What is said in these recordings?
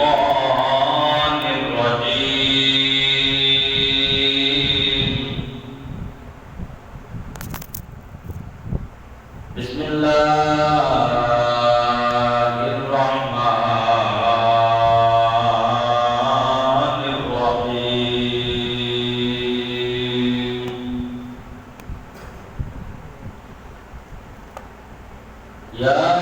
الشيطان الرجيم بسم الله الرحمن الرحيم يا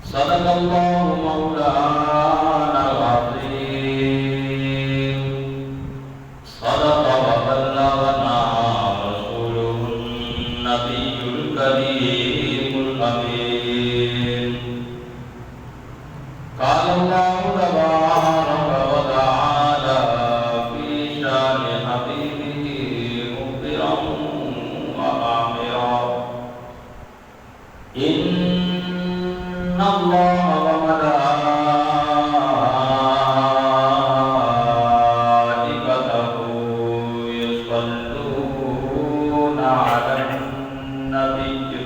صدق الله مولانا العظيم صدق وبلغنا رسوله النبي الكريم الأمين قال الله تبارك وتعالى في شان حبيبه مخبرا وآمرا إن الله وملائكته يصلون على النبي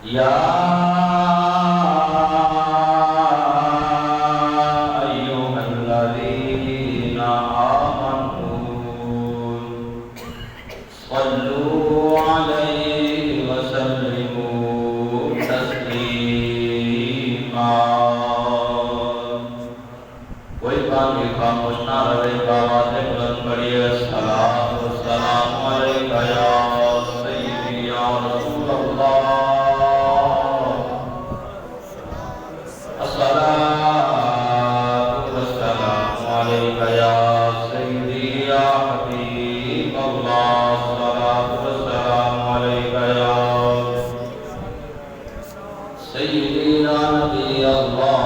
يا أيها الذين آمنوا صلوا عليه وسلموا تسلیما کوئی کام بھی خاموش نہ رہے آوازیں بلند پڑھیے الصلاۃ والسلام علیک یا سیدی یا رسول اللہ الصلاۃ والسلام علیک یا سیدی یا حبیب اللہ الصلاۃ والسلام علیک یا سیدی یا نبی اللہ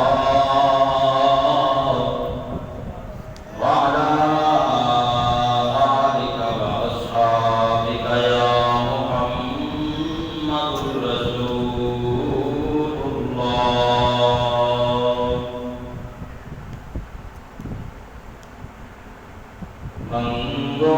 وعلی آلک واصحابک یا محمد رسول اللہ منگو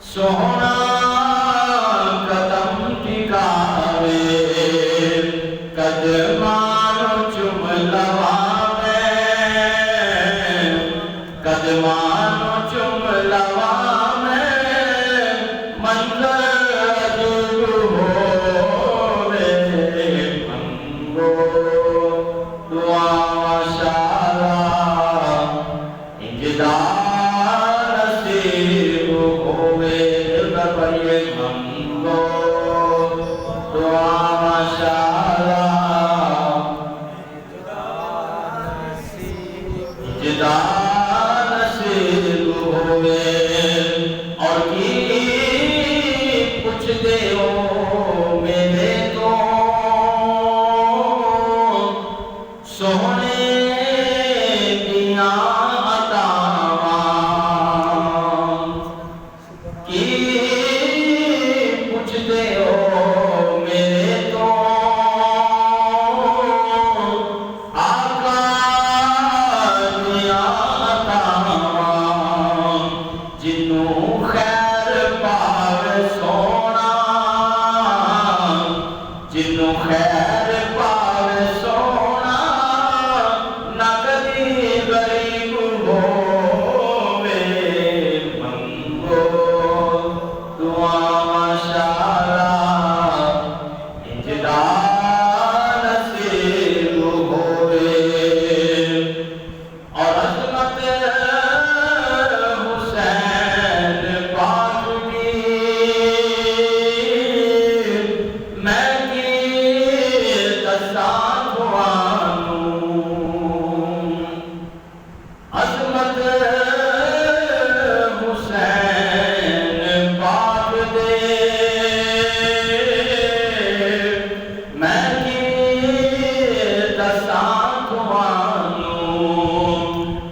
سونا قدم ٹکاوے قدمان چم لواوے قدمان چم لواوے منظر عجیب ہووے منگو دعا وشارا انجدار نصیب ہو ہوئے دل پر پڑھیے منگو دعا ماشاءاللہ جدا نصیب ہوئے اور کی پوچھ دے ہو میرے تو سونے دیا عطاواں کی پوچھ دے ہو میرے تو آقا دیا عطاواں جنوں خیر پاوے سونا جنوں خیر پاوے سونا نہ کدی غریب ہووے منگو دعا ماشاءاللہ انجدا نصیب ہوئے اور عظمت حسین پاک کی میں کی دساں خوانوں عظمت حسین پاک دے میں کی دساں خوانوں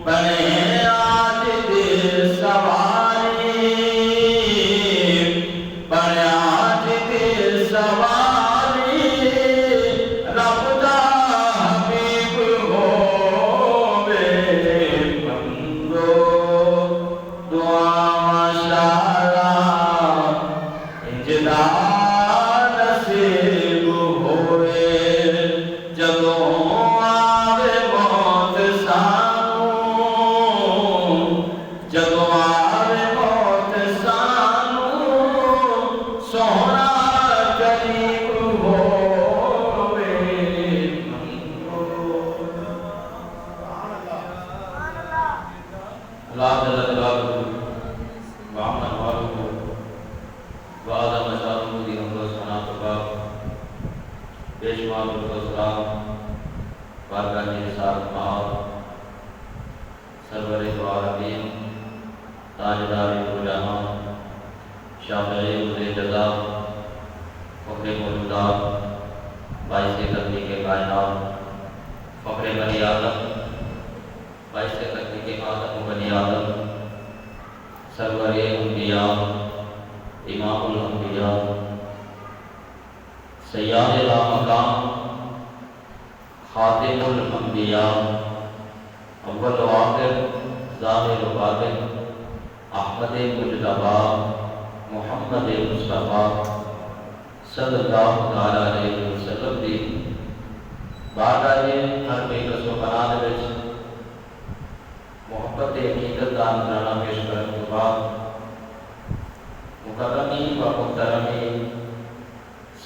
بنے آج دل سواری بنے آج دل سواری رب دا حبیب ہووے منگو دعا ماشاءاللہ انجدا نصیب ہوئے جدوں آوے موت سانوں جدوں آوے موت سانوں سونا قریب ہووے منگو اللہ جل جلالہ وعمل والہ وعظم شانہ دی حمد و ثنا تو بعد بے شمار درود و سلام بارگاہ رسالت مآب سرور دو عالمین تاجدار دو جہاں شافع روز جزا فخر موجودات باعث تخلیق کائنات فخر بنی آدم باعث تخلیق آدم و بنی آدم سرور انبیاء امام الانبیاء سیاد لامکان خاتم الانبیاء اول و آخر ظاہر و باطن احمد مجتبی محمد مصطفیٰ صلی اللہ علیہ وسلم دی بارگاہ ہر بے کس و پناہ دے وچ محبت حقیقت دا نذرانہ پیش کرنے کے بعد مکرمی و محترمی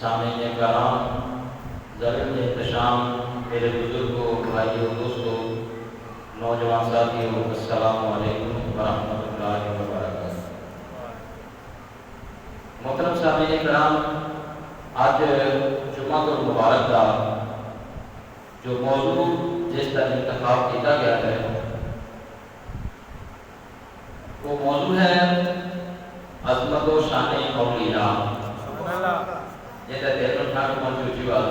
سامعین کرام ذرا احتشام میرے بزرگوں بھائیوں دوستوں نوجوان ساتھیوں السلام علیکم ورحمۃ اللہ وبرکاتہ محترم سامعین کرام آج جمعہ المبارک کا جو موضوع جس کا انتخاب کیا گیا ہے وہ موضوع ہے عظمت و شان اولیاء یہ دیر اٹھا کے موضوع کی بات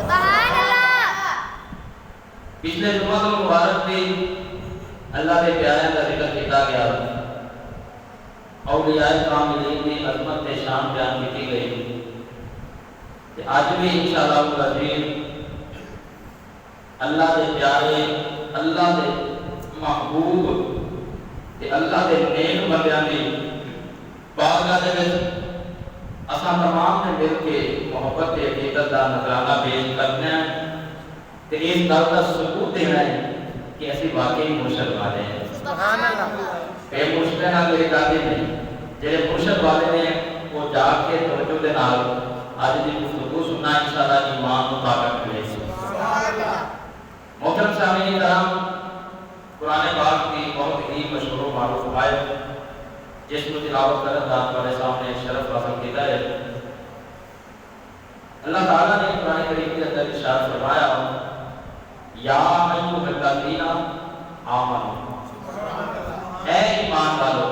سبحان اللہ پچھلے جمعہ المبارک بھی اللہ کے پیارے کا ذکر کیا گیا اولیاء کاملین کی عظمت شان بیان کی گئی کہ آج بھی انشاءاللہ العزیز اللہ کے پیارے اللہ کے محبوب کہ اللہ کے نیک بندیاں دی بارگاہ دے وچ اساں تمام نے مل کے محبت کے حقیقت کا نذرانہ پیش کرنا ہے تے اس گل کا ثبوت دینا ہے کہ اسی واقعی مرشد والے ہیں سبحان اللہ اے مرشد نال میری گل نہیں جڑے مرشد والے نے وہ جا کے توجہ دے نال اج دی گفتگو سننا انشاءاللہ ایمان مطابق ملے سبحان اللہ محترم سامعین کرام قرآن پاک کی بہت ہی مشہور و معروف آیت جس کو تلاوت کرن دا ہمارے سامنے شرف حاصل کیتا ہے۔ اللہ تعالیٰ نے قرآن کریم کے اندر ارشاد فرمایا یا ایھا الذین آمنوا، اے ایمان والو،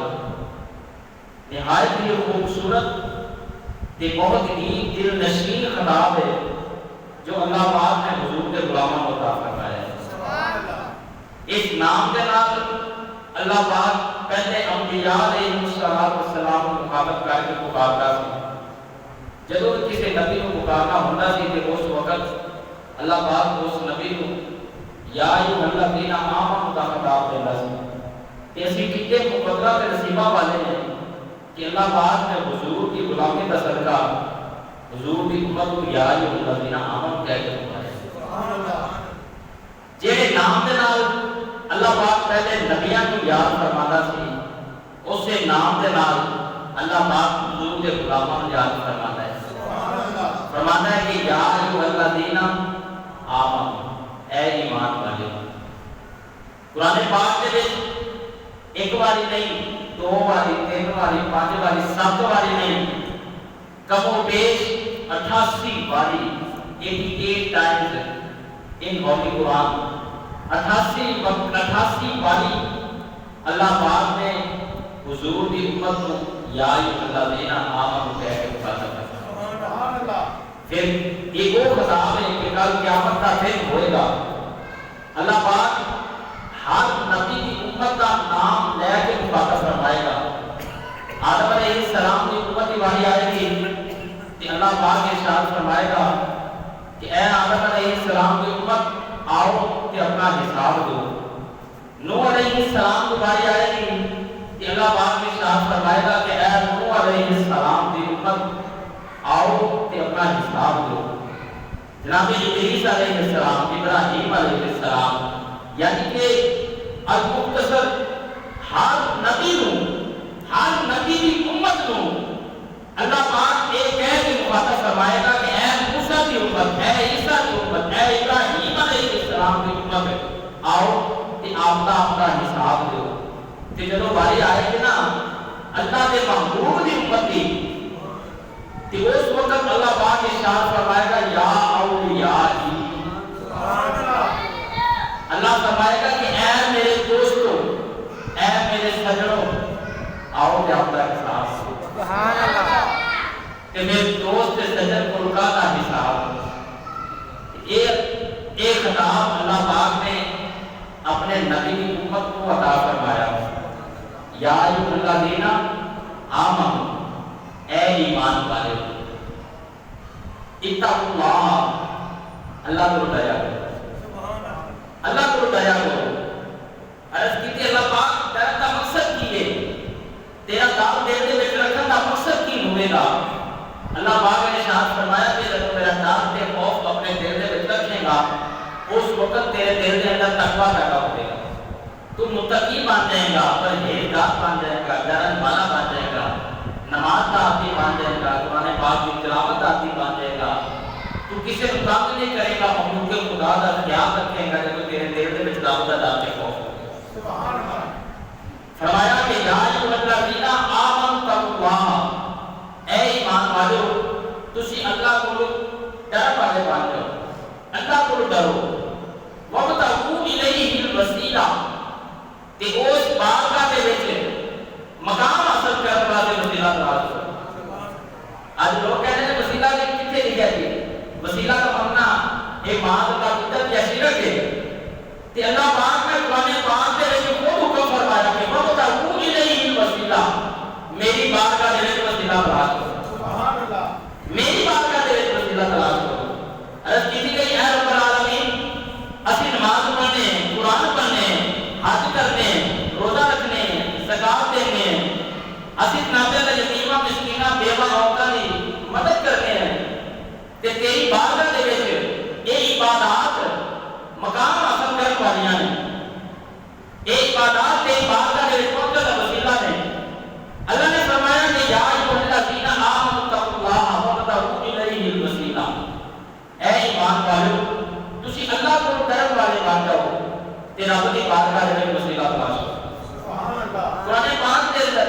نہایت ہی خوبصورت تے بہت ہی دل نشین خطاب ہے جو اللہ پاک نے حضور کے غلاموں کو عطا فرمایا ہے۔ اس نام کے نال اللہ پاک پہلے انبیاء علیہ السلام کو مخاطب کر کے پکارتا سی۔ جب کسی نبی کو پکارنا ہوتا سی کہ اس وقت اللہ پاک اس نبی کو یا ایھا الذین آمنوا کا خطاب دیتا سی کہ اسی کتنے مقدرہ کے نصیبہ والے ہیں کہ اللہ پاک نے حضور کی غلامی کا صدقہ حضور کی امت کو یا ایھا الذین آمنوا کہہ کے پکارا۔ جہے نام دے نال اللہ پاک پہلے نبیاں کو یاد فرماتا سی، اسے نام دے نال اللہ پاک حضور کے غلاموں کو یاد فرماتا ہے۔ فرماتا ہے کہ یا ایھا الذین آمنوا، اے ایمان والے۔ قرآن پاک کے وچ ایک باری نہیں، دو باری، تین باری، پانچ باری، 7 باری نہیں، کم و بیش 88 باری، 88 times in Holy Quran، 88 باری اللہ پاک نے حضور کی امت کو یا ایھا الذین آمنوا کہہ کے مخاطب کرتا۔ پھر ایک وہ خطاب ہے کہ کل قیامت کا دن ہوئے گا، اللہ پاک ہر نبی کی امت کا نام لے کے مخاطب فرمائے گا۔ آدم علیہ السلام کی امت کی باری آئے گی کہ اللہ پاک ارشاد فرمائے گا کہ اے آدم علیہ السلام کی امت آؤ کہ اپنا حساب دو۔ نوح علیہ السلام کی باری آئے گی کہ اللہ پاک ارشاد فرمائے گا کہ اے نوح علیہ السلام کی امت آؤ کہ اپنا حساب دو۔ جناب ادریس علیہ السلام، ابراہیم علیہ السلام، یعنی کہ المختصر ہر نبی کی امت کو اللہ پاک ایک کہہ کے مخاطب فرمائے گا کہ اے موسیٰ کی امت، اے عیسیٰ کی امت، اے ابراہیم علیہ السلام کی امت، آؤ کہ آپ کا اپنا حساب دو۔ کہ جب باری آئے گی نا اللہ کے محبوب کی امت کی، کہ اس وقت اللہ پاک ارشاد فرمائے گا یا اولیاء، اللہ فرمائے گا کہ اے میرے دوستوں، اے میرے سجنوں، آؤ کہ آپ کا حساب دو۔ سبحان اللہ، کہ میرے دوست سجن ملکہ کا حساب۔ ایک خطاب اللہ پاک نے اپنے نبی کی امت کو عطا فرمایا یا ایھا الذین آمنوا، اے ایمان والے، اتقوا اللہ، اللہ کو ڈریا کرو، اللہ کو ڈریا کرو۔ عرض کی کہ اللہ پاک ڈر کا مقصد کی ہے، تیرا دام دیر دے وچ رکھن کا مقصد کی ہوئے گا۔ اللہ پاک نے ارشاد فرمایا کہ جب میرا دام تے خوف اپنے دل دے وچ رکھے گا، اس وقت تیرے دل دے اندر تقوی پیدا ہوگا، تو متقی بن جائے گا، پرہیزگار بن جائے گا، ڈرن والا بن جائے گا، نماز کا عادی بن جائے گا، قرآن پاک کی تلاوت عادی بن جائے گا، تو کسی کو تنگ نہیں کرے گا، مخلوق خدا کا خیال رکھے گا جب تیرے دل دے وچ دعوت دا تے خوف ہوگا۔ فرمایا کہ یا ایھا الذین آمنوا اللہ، اے ایمان والو، تسی اللہ کو ڈر والے بن جاؤ، اللہ کو ڈرو، وابتغوا الیہ الوسیلہ، تے اس بارگاہ دے وچ مقام حاصل کرنے والے وسیلہ تلاش کرو۔ آج لوگ کہتے ہیں وسیلہ کتنے لکھا جی؟ وسیلہ کا معنی ایک ماں کا پتر یا شرک ہے، تے اللہ پاک نے قرآن پاک دے وچ خود حکم فرمایا کہ وابتغوا الیہ الوسیلہ، میری بارگاہ دے وچ وسیلہ تلاش کرو، سبحان اللہ، میری بارگاہ دے وچ وسیلہ تلاش کرو۔ عرض کی گئی اے رب العالمین، اسی نماز پڑھنے، قرآن پڑھنے، حج کرنے، روزہ رکھنے، زکات دینے، اسی نابے کا یتیمہ مسکینہ بیوہ عورتاں دی مدد کرنے ہیں، تے تیری بارگاہ دے وچ یہ عبادات مقام حاصل کرنے والیاں نے، یہ عبادات تیری بارگاہ دے وچ پہنچن دا وسیلہ نے۔ اللہ نے فرمایا کہ یا ایھا الذین آمنوا اتقوا اللہ وابتغوا الیہ الوسیلہ، اے ایمان والو، تسی اللہ کو ڈرن والے بن جاؤ تے رب دی بارگاہ دے وچ وسیلہ تلاش کرو۔ سبحان اللہ، قرآن پاک دے اندر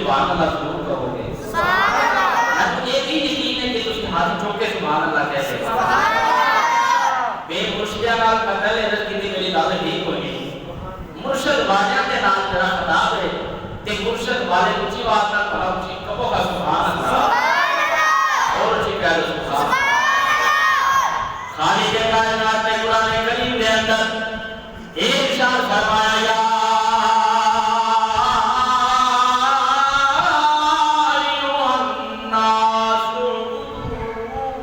سبحان اللہ ضرور کہو گے؟ یہ بھی یقین ہے کہ تسی ہاتھ چوک کے سبحان اللہ کہتے بے مرشدیاں نال بدل عرض کی میری گل ٹھیک ہوئی مرشد والیاں کے نال جڑا خطاب ہے تے مرشد والے اونچی آواز نال پڑھا اونچی کہو گا سبحان اللہ اور اونچی کہہ لو سبحان اللہ خالق کائنات نے قرآن کریم کے اندر ایک ارشاد فرمایا یا یاد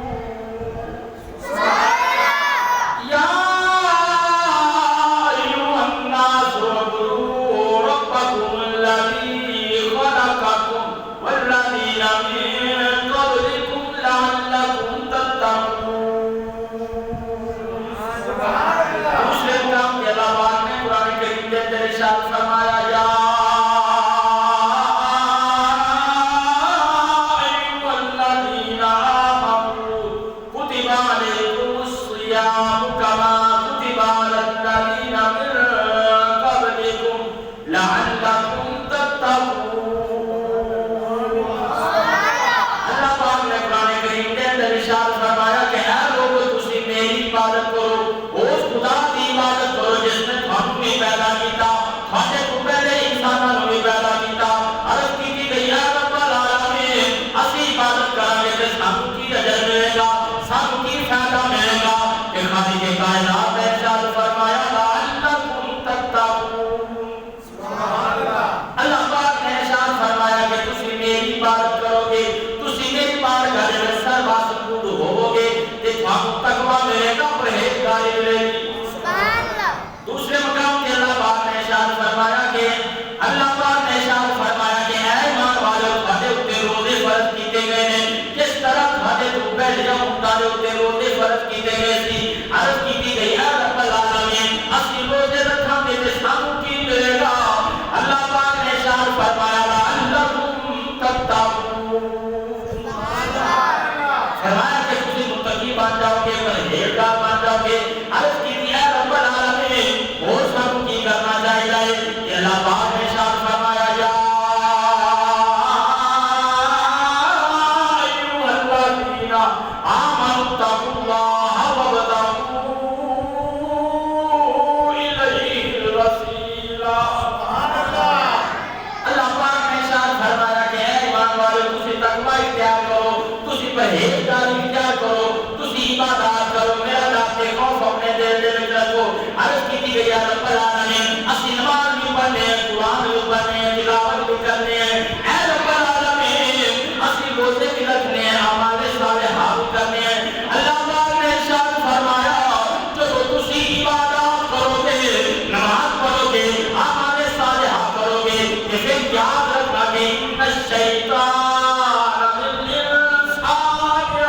رکھنا کہ الشیطان للانسان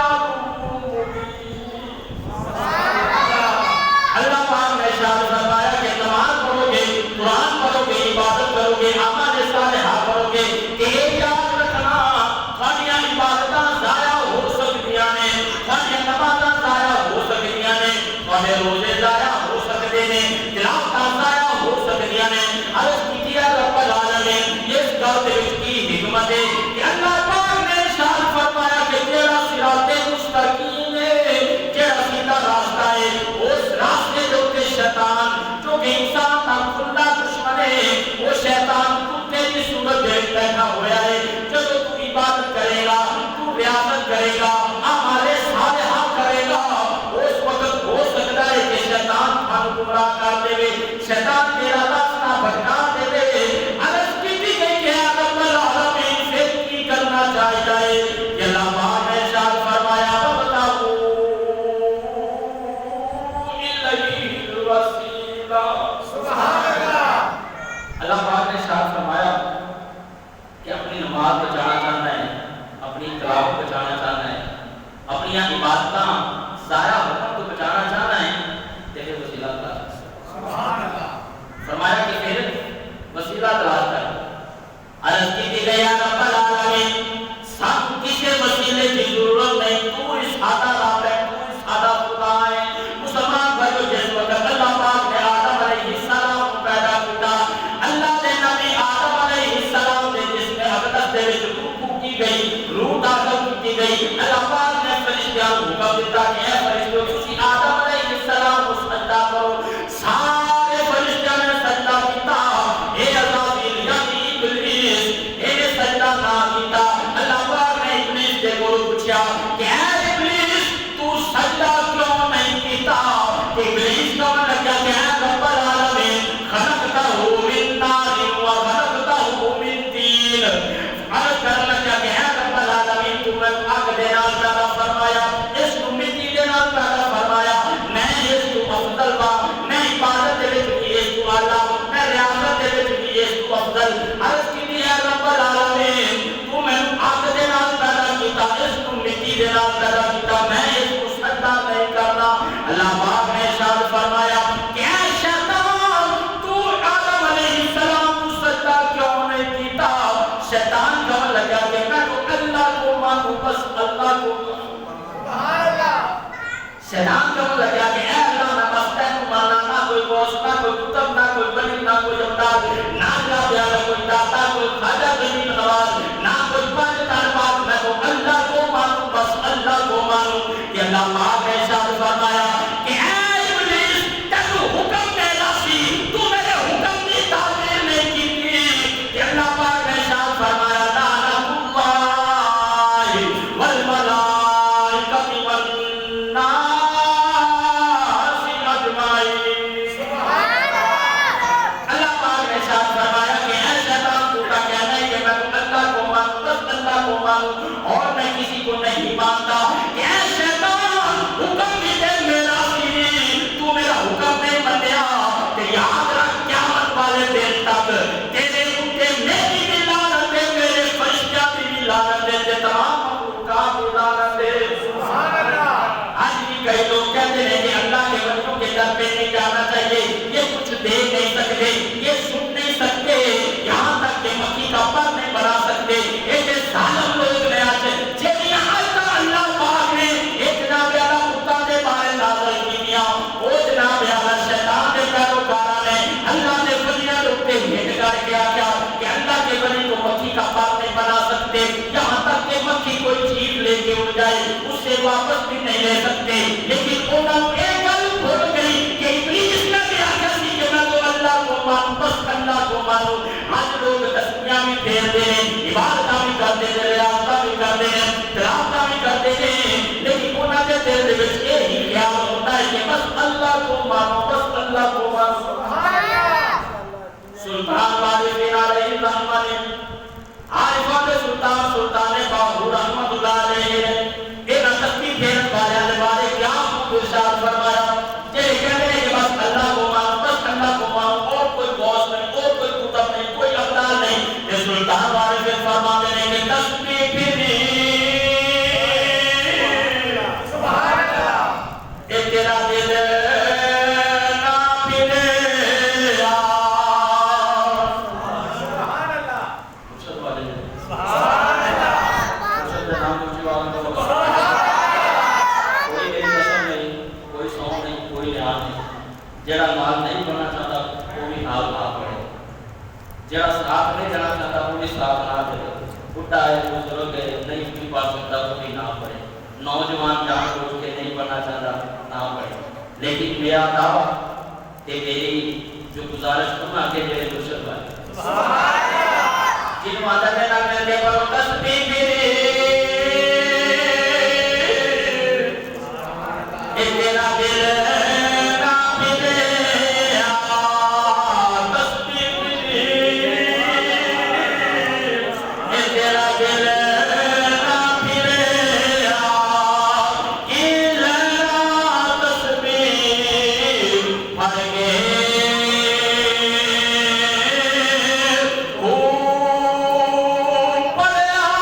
کی گئی، روح داخل کی گئی۔ اللہ پاک نے فرشتوں کو حکم دیتا کہ اے فرشتوں تسی آدم علیہ السلام کو سجدہ کرو۔ سارے فرشتوں نے سجدہ کیتا، اے عزازیل یعنی ابلیس اے نے سجدہ نہ کیتا۔ اللہ پاک نے ابلیس سے پوچھا کہ اے ابلیس تو سجدہ کیوں نہیں کیتا؟ ابلیس کا لگا کہ اے رب العالمین خلقتہ من نار و خلقتہ من طین، عرض کرنے لگا کہ اے رب العالمین تو میں آگ دینا پیدا فرمایا، اس کو مٹی دینا پیدا فرمایا، نہیں اس کو افضل با، نہیں عبادت دے وچ اس کو اعلیٰ، میں ریاضت دے وچ اس کو افضل۔ عرض کی اے رب العالمین تو میں آگ دینا پیدا کیتا، اس کو مٹی دینا پیدا کیتا، میں اس کو سجدہ نہیں کرنا۔ اللہ پاک نے ارشاد فرمایا کہ اے شیطان تو آدم علیہ السلام کو سجدہ کیوں نہیں کیتا؟ شیطان کہنے لگا کہ میں تو اللہ کو مانوں، بس اللہ کو مانوں۔ شیطان کہنے لگا کہ اے اللہ میں بس تینوں مانا، نہ کوئی غوث، نہ کوئی کتب، نہ کوئی ولی، نہ کوئی امداد، نہ جا کوئی داتا، کوئی خواجہ غریب نواز، نہ کوئی پنج دربار، میں تو اللہ کو مانوں، بس اللہ کو مانوں۔ کہ اللہ پاک نے ارشاد فرمایا کہ اے ابلیس تینوں حکم دینا سی، تو میرے حکم کی تعمیل نہیں کی تھی۔ کہ اللہ پاک نے ارشاد فرمایا لعنۃ اللہ والملائکۃ والناس اجمعین۔ اللہ پاک نے ارشاد فرمایا کہ اے شیطان تو کا کہنا ہے کہ میں اللہ کو مانوں، بس اللہ کو مانوں اور میں کسی کو نہیں مانتا۔ کہ اے شیطان حکم بھی دے میرا سی، تو میرا حکم نہیں منیا، کہ یاد رکھ قیامت والے دن تک تیرے اوپر میری بھی لعنت ہے، میرے فرشتوں کی بھی لعنت ہے، تمام مخلوقات کی لعنت ہے۔ سبحان اللہ۔ آج بھی کئی لوگ کہتے ہیں کہ اللہ کے ولیوں کے در پہ نہیں جانا چاہیے، یہ کچھ دیکھ نہیں سکتے، یہ سن نہیں سکتے، یہاں تک کہ مکھی کا پر نہیں بنا سکتے۔ ایک ظالم لوگ نے آج جیسے یہاں تک اللہ پاک نے ایک جناب اعلیٰ کتا کے بارے نازل کی دیا، وہ جناب اعلیٰ شیطان کے پیروکاروں نے اللہ نے ولیاں روکتے ہٹ کر کیا کیا کہ اللہ کے ولی کو مکھی کا پر نہیں بنا سکتے، یہاں تک کہ مکھی کوئی چیز لے کے اڑ جائے اس سے واپس بھی نہیں لے سکتے۔ لیکن انہوں نے ایک گل بھول گئی کہ ابلیس نے بھی آخر سی کہ میں تو اللہ کو مانوں، بس اللہ کو مانوں۔ آج لوگ تسبیحاں بھی پھیرتے ہیں، عبادتاں بھی کرتے ہیں، ریاضتاں بھی کرتے ہیں، تلاوتاں بھی کرتے ہیں، لیکن انہاں دے دل دے وچ یہی خیال ہوتا ہے کہ بس اللہ کو مانو، بس اللہ کو مانو۔ سلطان واجدین علیہ الرحمہ نے عارفوں کے سلطان باہور رحمت اللہ علیہ نے ایک تسبیح پھیرن والے دے بارے کیا ارشاد فرمایا کہ کہتے ہیں کہ بس اللہ کو مانو، بس اللہ کو مانو، اور کوئی غوث نہیں، اور کوئی کتب نہیں، کوئی ابدال نہیں۔ کہ سلطان واجدین فرماتے ہیں کہ تسبیح پھیری سبحان اللہ، اے تیرا دل نہ پھرے سبحان اللہ، مرشد والے سبحان اللہ، مرشد نام مجھے والوں کو کوئی میری قسم نہیں، کوئی سو نہیں، کوئی لحاظ نہیں، جڑا مال نہیں بننا چاہتا وہ بھی حال نہ پڑے، جڑا ساتھ نہیں جانا چاہتا وہ بھی ساتھ نہ کرے، بڑھا ہے بزرگ ہے نہیں بھی پا سکتا وہ بھی نہ پڑے، نوجوان جان بوجھ کے نہیں پڑھنا چاہتا نہ پڑھے۔ لیکن میرا دعویٰ کہ میری جو گزارش تم آگے میرے مرشد والے جن وعدہ دینا کرتے پڑھو تسبیح پھیرے اے تیرا دل نہ پھرے تسبیح پھیرے اے تیرا دل نہ پھرے کہ لہرا تسبیح پڑھ گے پڑھا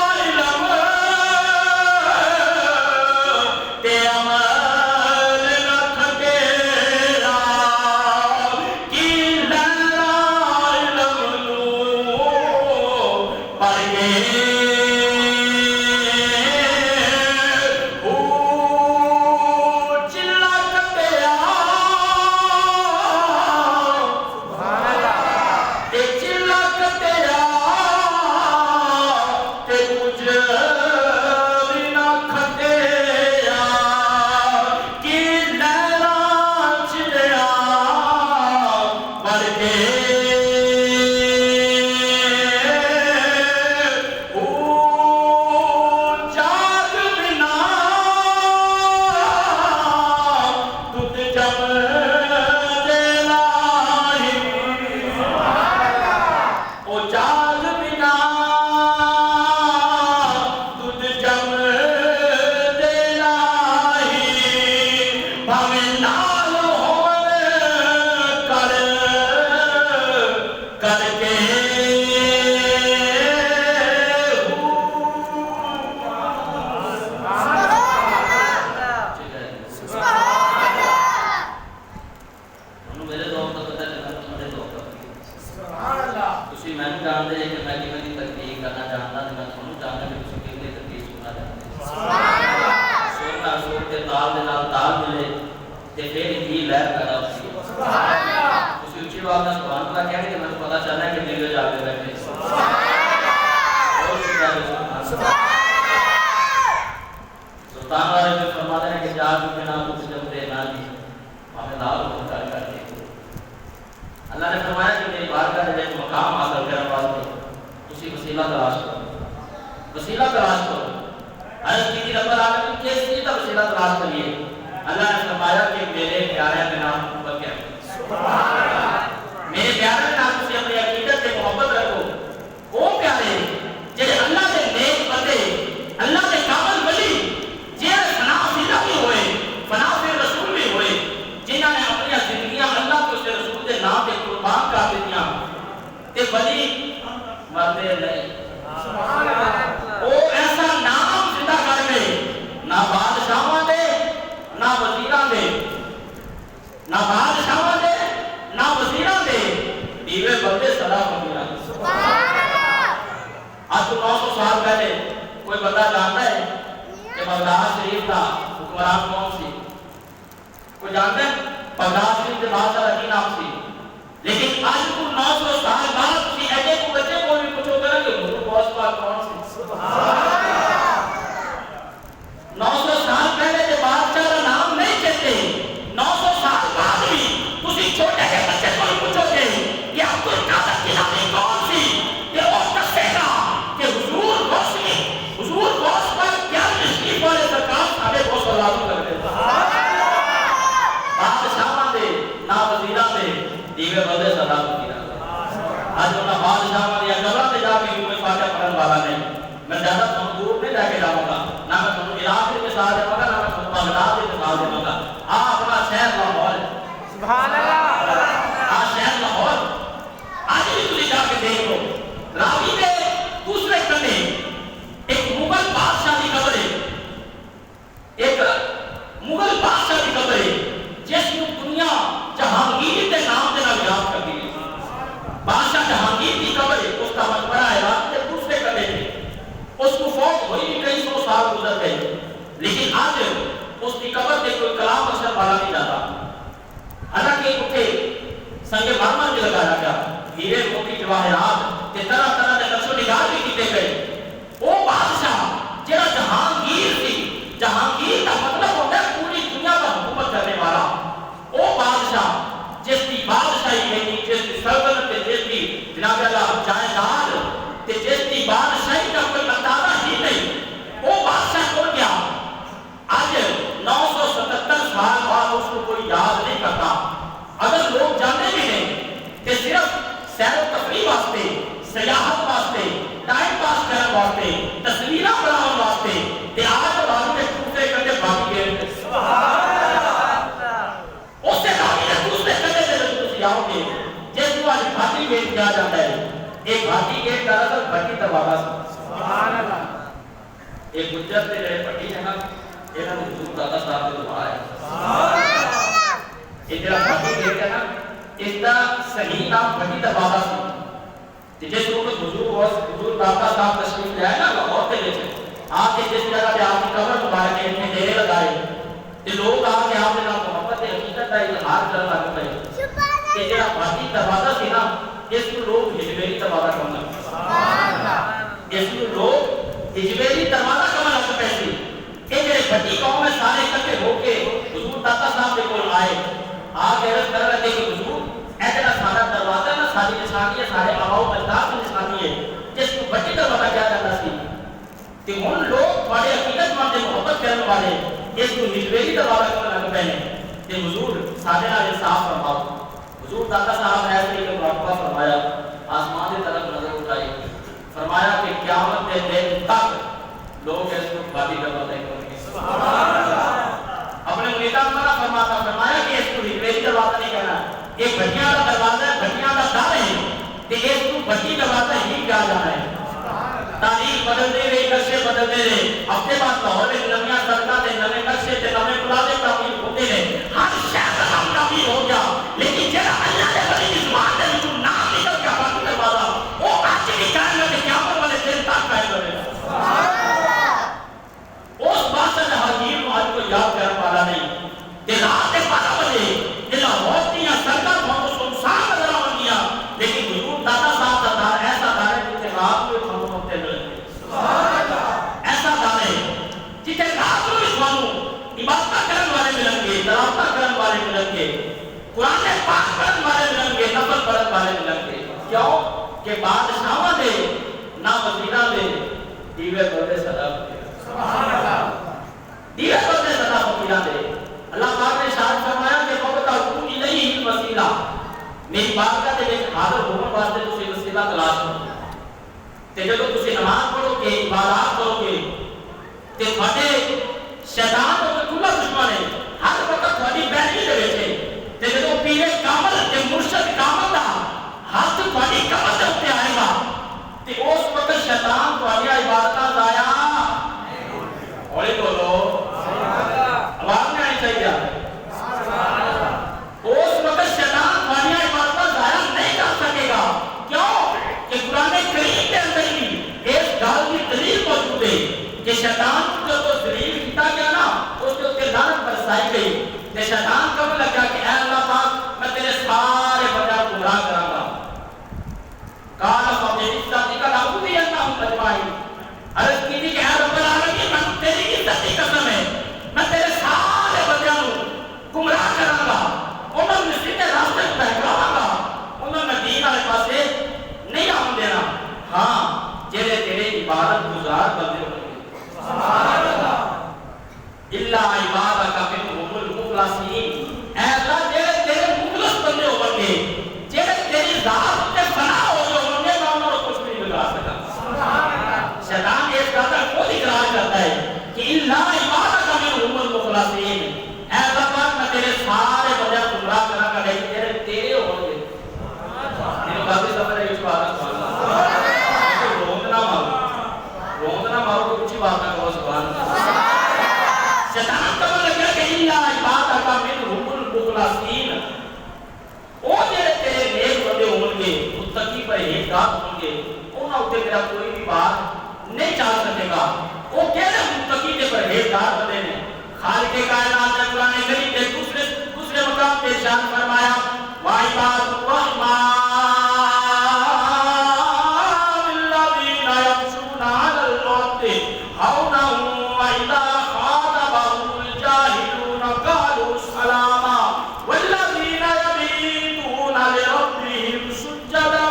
اللہ نے فرمایا کہ میری بارگاہ میں مقام حاصل کرنے واسطے اسی وسیلہ تلاش کرو، وسیلہ تلاش کرو۔ عرض کی رب العالمین کس چیز کا وسیلہ تلاش کریے؟ اللہ نے فرمایا کہ میرے پیارے کے نام پر کیا میرے پیارے کے نام سے اپنی عقیدت سے محبت رکھو۔ وہ پیارے جے اللہ کے نیک بندے، اللہ کے کامل ولی جے فنا فضا بھی ہوئے، فنا فی رسول بھی ہوئے، جنہاں نے اپنی زندگیاں اللہ کے رسول کے نام پہ قربان کر دیا تے ولی مرتے نہیں۔ وہ ایسا نام زندہ کر دے، نہ بادشاہاں دے نہ وزیراں دے، نہ بادشاہاں دے نہ وزیراں دے، دیوے بندے صدا بندیاں۔ آج تو 900 سال پہلے کوئی بندہ جانتا ہے کہ بغداد شریف کا حکمران کون سی؟ کوئی جانتا ہے؟ بغداد شریف کے بادشاہ کی نام سی؟ لیکن آج کو 900 سال بعد کسی ایجے کو بچے کو بھی پوچھو کریں گے وہ باس پاک کون سی؟ 900 سال پہلے جو بادشاہ کا نام نہیں کہتے، 900 سال بعد بھی کسی چھوٹے کے بچے کو بھی پوچھو گے کہ عبد القادر جیلانی کون سی؟ کہ وہ دسے گا کہ حضور غوث میں، حضور غوث پر کیا تشریف والے سرکار سارے غوث اللہ کرتے ہیں۔ بادشاہ دے نہ وزیرہ دے، دیوے بندے صدا بندیاں۔ آج انہاں بادشاہ دیا قبروں تے جا کے کوئی فاتحہ پڑھن والا نہیں۔ میں زیادہ دور نہیں جا کے جاؤں گا، نہ میں تمہیں عراق کے مثال دے گا، نہ میں تمہیں بغداد کے مثال دے گا۔ اپنا شہر لاہور، سبحان اللہ، شہر لاہور آج بھی تھی جا کے دیکھ لو، راوی کے دوسرے کنڈے ایک مغل بادشاہ کی قبر ہے، ایک مغل بادشاہ کی قبر ہے جس کو دنیا جہانگیر کے نام سے نام یاد کرتی ہے۔ بادشاہ جہانگیر کی قبر ہے، اس کا مقبرہ ہے رات کے دوسرے کنڈے میں۔ اس کو فوت ہوئی بھی کئی 100 سال گزر گئے، لیکن آج اس کی قبر سے کوئی کلام اثر والا نہیں جاتا۔ حالانکہ اٹھے سنگ مرمر بھی لگایا گیا، ہیرے موتی جواہرات کے طرح طرح کے نقش و نگار بھی کیتے گئے۔ وہ بادشاہ جہاں جہانگیر تھی، جہانگیر کا مطلب ہوتا ہے پوری دنیا پر حکومت کرنے والا۔ وہ بادشاہ جس کی بادشاہی نہیں، جس کی سلطنت تے جس کی جناب اللہ جائیداد تے جس کی بادشاہی کا کوئی اندازہ ہی نہیں، وہ بادشاہ کون گیا؟ آج 977 سال بعد اس کو کوئی یاد نہیں کرتا۔ اگر لوگ جانے بھی نہیں کہ صرف سیر و تفریح واسطے، سیاحت واسطے، ٹائم پاس کرنے واسطے، تصویریں بنانے واسطے تے آج راوی کے دوسرے کنڈے بھاگی گئے۔ اس سے راوی کے دوسرے کنڈے سے تسی آؤ گے جس کو آج بھاٹی گیٹ کیا جاتا ہے۔ ایک بھاٹی گیٹ دراصل بھٹی دروازہ سبحان اللہ، ایک گجر سے رہے بھٹی ہے نا، یہ ہم حضور دادا صاحب کے دعا ہے سبحان اللہ۔ یہ جڑا بھٹی گیٹ ہے نا، اس کا صحیح نام بھٹی دروازہ سی۔ جس کو حضور دادا صاحب تشریف لے آئے نا لاہور کے لیے، آپ کے جس جگہ پہ آپ کی قبر مبارک ہے اتنے ڈیرے لگائے کہ لوگ آ کے آپ کے نام محبت حقیقت کا اظہار کرنے لگ پئے کہ جڑا بھٹی دروازہ سی نا، اس کو لوگ ہجویری دروازہ کہتے ہیں۔ اس کو لوگ ہجویری دروازہ کم لگ پیسی یہ جڑے بڑی قوم ہے سارے اکٹھے ہو کے حضور داتا صاحب کے کول آئے آ کے عرض کر لگے کہ حضور اے جڑا سارا دروازہ ہے نا ساری نشانی ہے سارے آباؤ اجداد کی نشانی ہے جس کو بڑی دروازہ کیا جاتا سی کہ ہن لوگ بڑے عقیدت مند محبت کرنے والے اس کو ہجویری دروازہ کم لگ پے نے کہ حضور سارے نال انصاف فرماؤ حضور داتا صاحب نے ایسے ہی مراقبہ فرمایا آسمان کی طرف نظر اٹھائی فرمایا کہ قیامت کے دن تک لوگ اس کو خالی دروازہ کریں گے سبحان اللہ اپنے مریدان کو فرماتا فرمایا کہ اس کو ہجویری دروازہ نہیں کہنا یہ بھٹیاں کا دروازہ ہے بھٹیاں کا در ہے کہ اس کو بھٹی دروازہ ہی کیا جانا ہے تاریخ بدلتے رہے نقشے بدلتے رہے اپنے بعد لاہور میں نمیاں سڑکاں تے نویں نقشے تے نویں پلازے تعمیر ہوتے رہے ہر شہر کا نام تعمیر ہو گیا لیکن جڑا اللہ کے ولی کی زبان دے وچوں نام نکل گیا باقی دروازہ وہ آج بھی قائم ہے کہ قیامت والے دن تک قائم رہے گا سبحان اللہ اس بادشاہ حکیم کو آج کو یاد کرنے والا نہیں کہ رات کے 12 بجے کہ لاہور کی سڑکاں بہت سنسان نظر آونگیاں لیکن حضور داتا صاحب کا دار ایسا دار ہے جسے رات میں کھانوں ہوتے ملیں گے سبحان اللہ ایسا دار ہے جسے رات میں کھانوں عبادت کرنے والے ملیں گے تلاوت کرنے والے ملیں گے قرآن پاک پڑھنے والے ملیں گے نفل پڑھنے والے ملیں گے کیوں کہ بادشاہاں دے نہ وزیراں دے دیوے بردے صدا سبحان اللہ دیوے بردے صدا فقیراں دے اللہ پاک نے ارشاد فرمایا کہ وَابْتَغُوا إِلَيْهِ الْوَسِيلَةَ میری بارگاہ دے وچ حاضر ہونے واسطے تسی وسیلہ تلاش کرو تے جدوں تسی نماز پڑھو گے عبادات کرو گے تے تھوڑے شیطان تے کھلا دشمن ہے ہر وقت تھوڑی بہنی دے وچ ہے تے جدوں پیر کامل تے مرشد کامل دا ہاتھ تھوڑی کمر دے اوپر آئے گا تے اس وقت شیطان تھوڑی عبادتاں ضائع ہولی بولو آواز نہیں آنی چاہیے اس وقت شیطان تھوڑی عبادتاں ضائع نہیں کر سکے گا کیوں کہ قرآن کریم کے اندر بھی اس گل کی دلیل موجود ہے کہ شیطان کو جو ذلیل کیا گیا نا اس کے اوپر لعنت برسائی گئی کہ شیطان کب لگا کہ اے اللہ پاک میں تیرے سارے بندے گمراہ کراں گا قال فبعزتك لأغوينهم أجمعين عرض کی تھی کہ اے رب العالمین میں تیری عزت کی قسم ہے میں تیرے سارے بندیاں گمراہ کراں گا انہوں نے سیدھے راستے پہ بہکاواں گا انہوں نے دین والے پاسے نہیں آن دینا ہاں جڑے تیرے عبادت گزار بندے ہوں گے سبحان اللہ الا عبادک منهم المخلصین اے اللہ جڑے تیرے مخلص بندے ہوں گے جڑے تیری ذات تے فنا ہو جو ہوں گے میں انہوں کو کچھ بھی نہیں بگاڑ سکا سبحان اللہ شیطان اس بات کا خود اقرار کرتا ہے کہ الا عبادک منهم المخلصین اے اللہ پاک میں تیرے سارے بندے گمراہ کراں گا لیکن تیرے تیرے ہوں گے یہ باتیں سمجھ رہے اس بات کو روندنا مارو تو کچھ ہی بات نہ کرو سبحان اللہ شیطان کب لگا کہ الا عبادک منهم المخلصین او جڑے تیرے نیک بندے ہوں گے متقی پرہیزگار ہوں گے انہاں اوتے میرا کوئی بھی بات نہیں چل سکے گا وہ کہڑے متقی تے پرہیزگار بندے نے خالق کائنات نے قرآن کریم کے دوسرے مقام پہ ارشاد فرمایا وَعِبَادُ الرَّحْمَنِ الَّذِينَ يَمْشُونَ عَلَى الْأَرْضِ هَوْنًا وَإِذَا خَاطَبَهُمُ الْجَاهِلُونَ قَالُوا سَلَامًا وَالَّذِينَ يَبِيتُونَ لِرَبِّهِمْ سُجَّدًا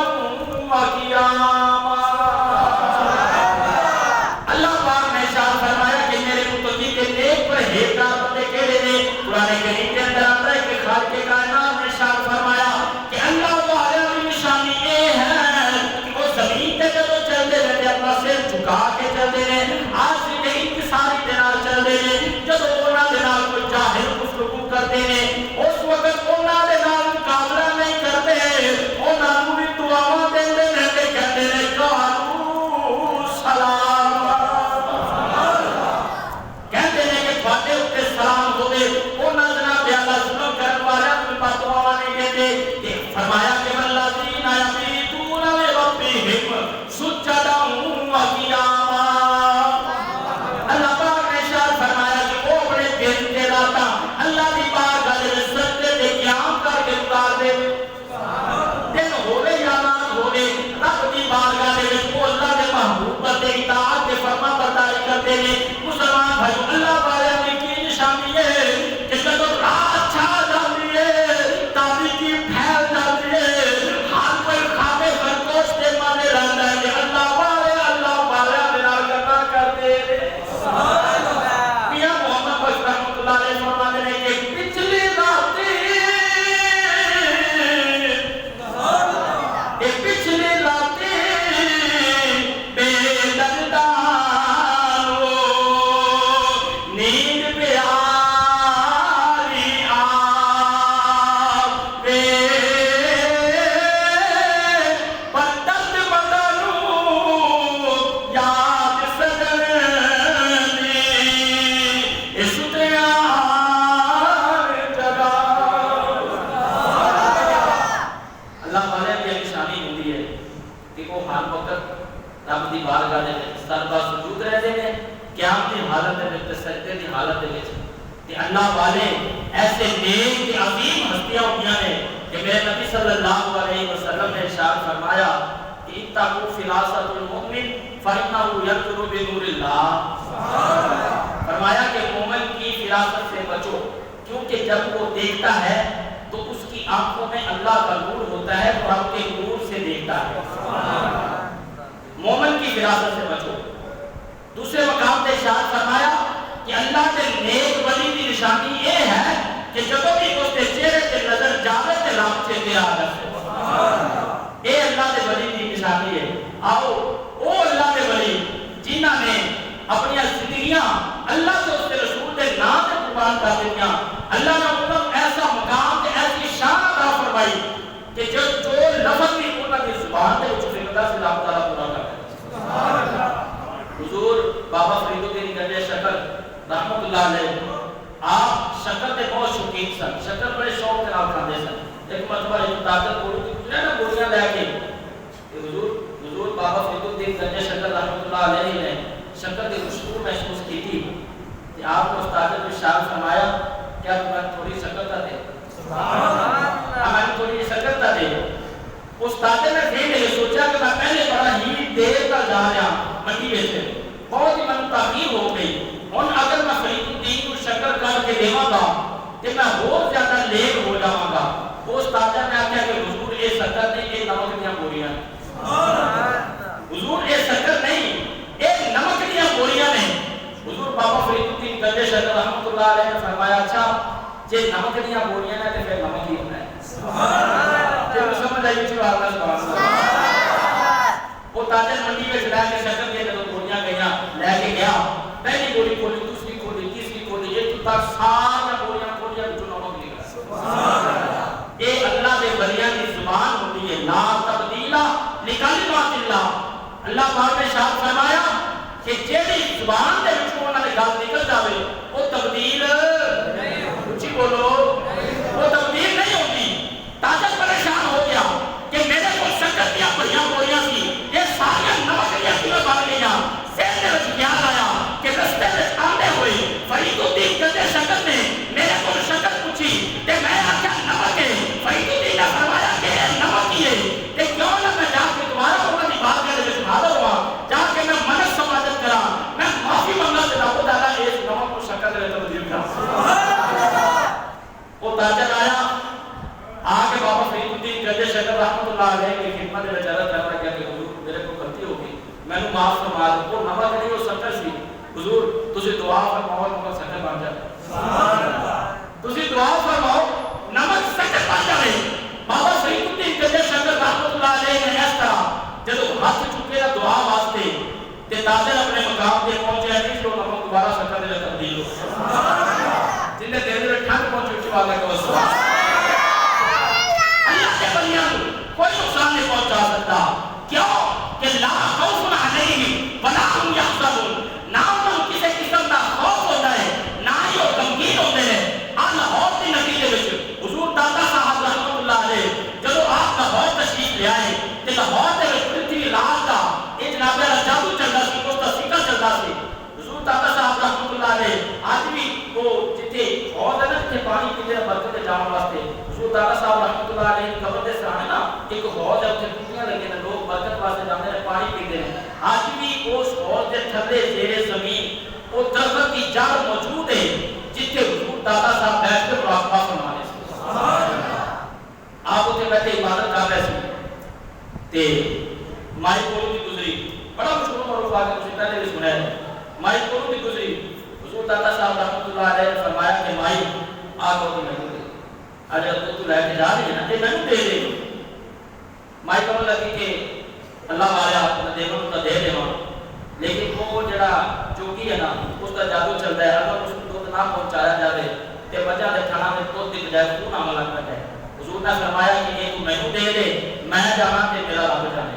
وَقِيَامًا اللہ پاک نے ارشاد فرمایا کہ میرے متقی کے نیک پرہیزگار بندے کہڑے نے قرآن کریم کے اندر آتا ہے کہ خالق کائنات نے ارشاد فرمایا قیام کی حالت میں سجدے کی حالت میں کہ اللہ والے ایسے نیک کہ عظیم ہستیاں ہوتیاں نے کہ میرے نبی صلی اللہ علیہ وسلم نے ارشاد فرمایا کہ اتقوا فراست المؤمن فإنه ينظر بنور اللہ، فرمایا کہ مومن کی فراست سے بچو کیونکہ جب وہ دیکھتا ہے تو اس کی آنکھوں میں اللہ کا نور ہوتا ہے اور آپ کے نور سے دیکھتا ہے۔ مومن کی فراست سے بچو۔ دوسرے مقام پہ ارشاد فرمایا کہ اللہ کے نیک ولی کی نشانی یہ ہے کہ جب بھی اس کے چہرے سے نظر جاوے تے رب سے دے آدھر سے اے اللہ کے ولی کی نشانی ہے۔ آؤ او اللہ کے ولی جنہاں نے اپنی زندگیاں اللہ سے اس کے رسول کے نام سے قربان کر دیا، اللہ نے انہوں ایسا مقام تے ایسی شان عطا فرمائی کہ جو لفظ بھی انہوں کی زبان تے اس فکرہ سے اللہ تعالیٰ پورا کر دیا۔ حضور بابا فرید الدین گنج شکر رحمت اللہ علیہ آپ شکر کے بہت شوقین سن، شکر بڑے شوق کے نام کھاندے سن۔ ایک مرتبہ ایک طاقت گولیاں لے کے حضور بابا فرید الدین گنج شکر رحمت اللہ علیہ نے شکر کی خوشبو محسوس کی تھی کہ آپ کو استاد نے ارشاد فرمایا کیا تمہیں تھوڑی شکر کا دے، ہمیں تھوڑی شکر کا دے۔ استاد نے پھر یہ سوچا کہ میں پہلے بڑا ہی دیر کا جا رہا منڈی میں سے بہت ہی من تاخیر ہو گئی، اور اگر میں فرید الدین کو شکر کر کے دیواں گا کہ میں بہت زیادہ لیٹ ہو جاواں گا۔ وہ استاد نے آخیا کہ حضور یہ شکر نہیں، یہ نمک دیاں گولیاں، حضور یہ شکر نہیں، یہ نمک دیاں گولیاں نے۔ حضور بابا فرید الدین گنج شکر رحمت اللہ علیہ نے فرمایا اچھا جے نمک دیاں گولیاں نے تو پھر نمک ہی ہونا ہے۔ جب سمجھ آئی اچھی بات ہے سبحان اللہ۔ وہ تاجر منڈی میں چلا کے شکر کے جب گولیاں گئیاں لے کے گیا، پہلی گولی کھولی، دوسری کھولی، تیسری کھولی، یہ تو تک سارا گولیاں کھولیاں جو نمک نکلا۔ یہ اللہ کے ولیاں کی زبان ہوتی ہے، لا تبدیل لکلمات اللہ۔ اللہ پاک نے ارشاد فرمایا کہ جیڑی زبان دے وچوں انہاں دی گل نکل جاوے وہ تبدیل اچھی بولو وہ تبدیل نہیں ہوتی۔ تاجر پریشان ہو گیا کہ میرے کو شکر دیا بڑیاں گولیاں سی، یہ ساری نمک دیا کیوں بن گئیاں؟ ذہن میں وچ یاد آیا کہ رستے میں آندے ہوئے فرید الدین گنج شکر نے میرے کو شکر پوچھی تے میں آخیا نمک ہے۔ فرید الدین نے فرمایا کہ نمک ہی ہے تے کیوں نہ میں جا کے دوبارہ انہاں دی بارگاہ دے وچ حاضر ہوا، جا کے میں منت سماجت کرا، میں معافی منگا تے رب تعالیٰ اس نمک کو شکر دے تبدیل کر۔ وہ تاجر آیا آگے بابا فرید الدین گنج شکر رحمت اللہ علیہ کی خدمت میں عرض کرنا کیا کہ حضور میرے کو غلطی ہو گئی، میں نے معاف فرما دو۔ وہ نمک نہیں وہ شکر سی، حضور تسی دعا فرماؤ نمک شکر بن جائے، تسی دعا فرماؤ نمک شکر بن جائے۔ بابا فرید الدین گنج شکر رحمت اللہ علیہ نے اس طرح جب ہاتھ چکے نا دعا واسطے تے تاجر اپنے مقام پہ پہنچے نہیں جو نمک دوبارہ شکر دے تبدیل ہو جن نے دیر دیر ٹھنڈ پہنچے اچھی بات ہے کہ وہ اللہ کے بندیاں کوئی نقصان نہیں پہنچا سکتا۔ کیوں کہ لا خوف علیہم ولا هم یحزنون، نہ انہوں کسی قسم کا خوف ہوتا ہے نہ ہی وہ غمگین ہوتے ہیں۔ لاہور کے نتیجے میں حضور دادا صاحب رحمۃ اللہ علیہ جب آپ لاہور تشریف لے آئے تو لاہور کے پرتھوی راج کا یہ جناب جادو چلتا سی، اس کا سکہ چلتا سی۔ حضور دادا صاحب رحمۃ اللہ علیہ آج بھی وہ جتنے حوض ہے نا جتنے پانی پیتے ہیں برکت جان واسطے، حضور دادا صاحب رحمۃ اللہ علیہ کی قبر کے سامنے نا ایک حوض ہے، اتنے ٹوٹیاں لگے ہیں، لوگ برکت واسطے جاتے ہیں پانی پیتے ہیں۔ آج بھی اس حوض کے تھلے زیر زمین وہ درخت کی جڑ موجود ہے جتنے حضور دادا صاحب بیٹھ کے مراقبہ فرمانے سے آپ اتنے بیٹھے عبادت کر رہے تھے تے مائی کولو کی گزری بڑا مشہور معروف آگے مجھے پہلے بھی سنا ہے، مائی کولو کی گزری حضور دادا صاحب رحمۃ اللہ علیہ نے فرمایا کہ مائی آگو کی میں دے اگر تو لے کے جا رہی ہے نا یہ میں دے دے۔ مائی کہنے لگی کہ اللہ والے آپ نے دے تو دے دے ماں، لیکن وہ جڑا چوکی ہے نا اس کا جادو چلتا ہے، اگر اس کو دودھ نہ پہنچایا جائے تے وجہ دے کھانا میں دودھ دی بجائے خون آمن لگ پتا ہے۔ حضور نے فرمایا کہ یہ تو میں دے دے، میں جانا تے میرا رب جانے۔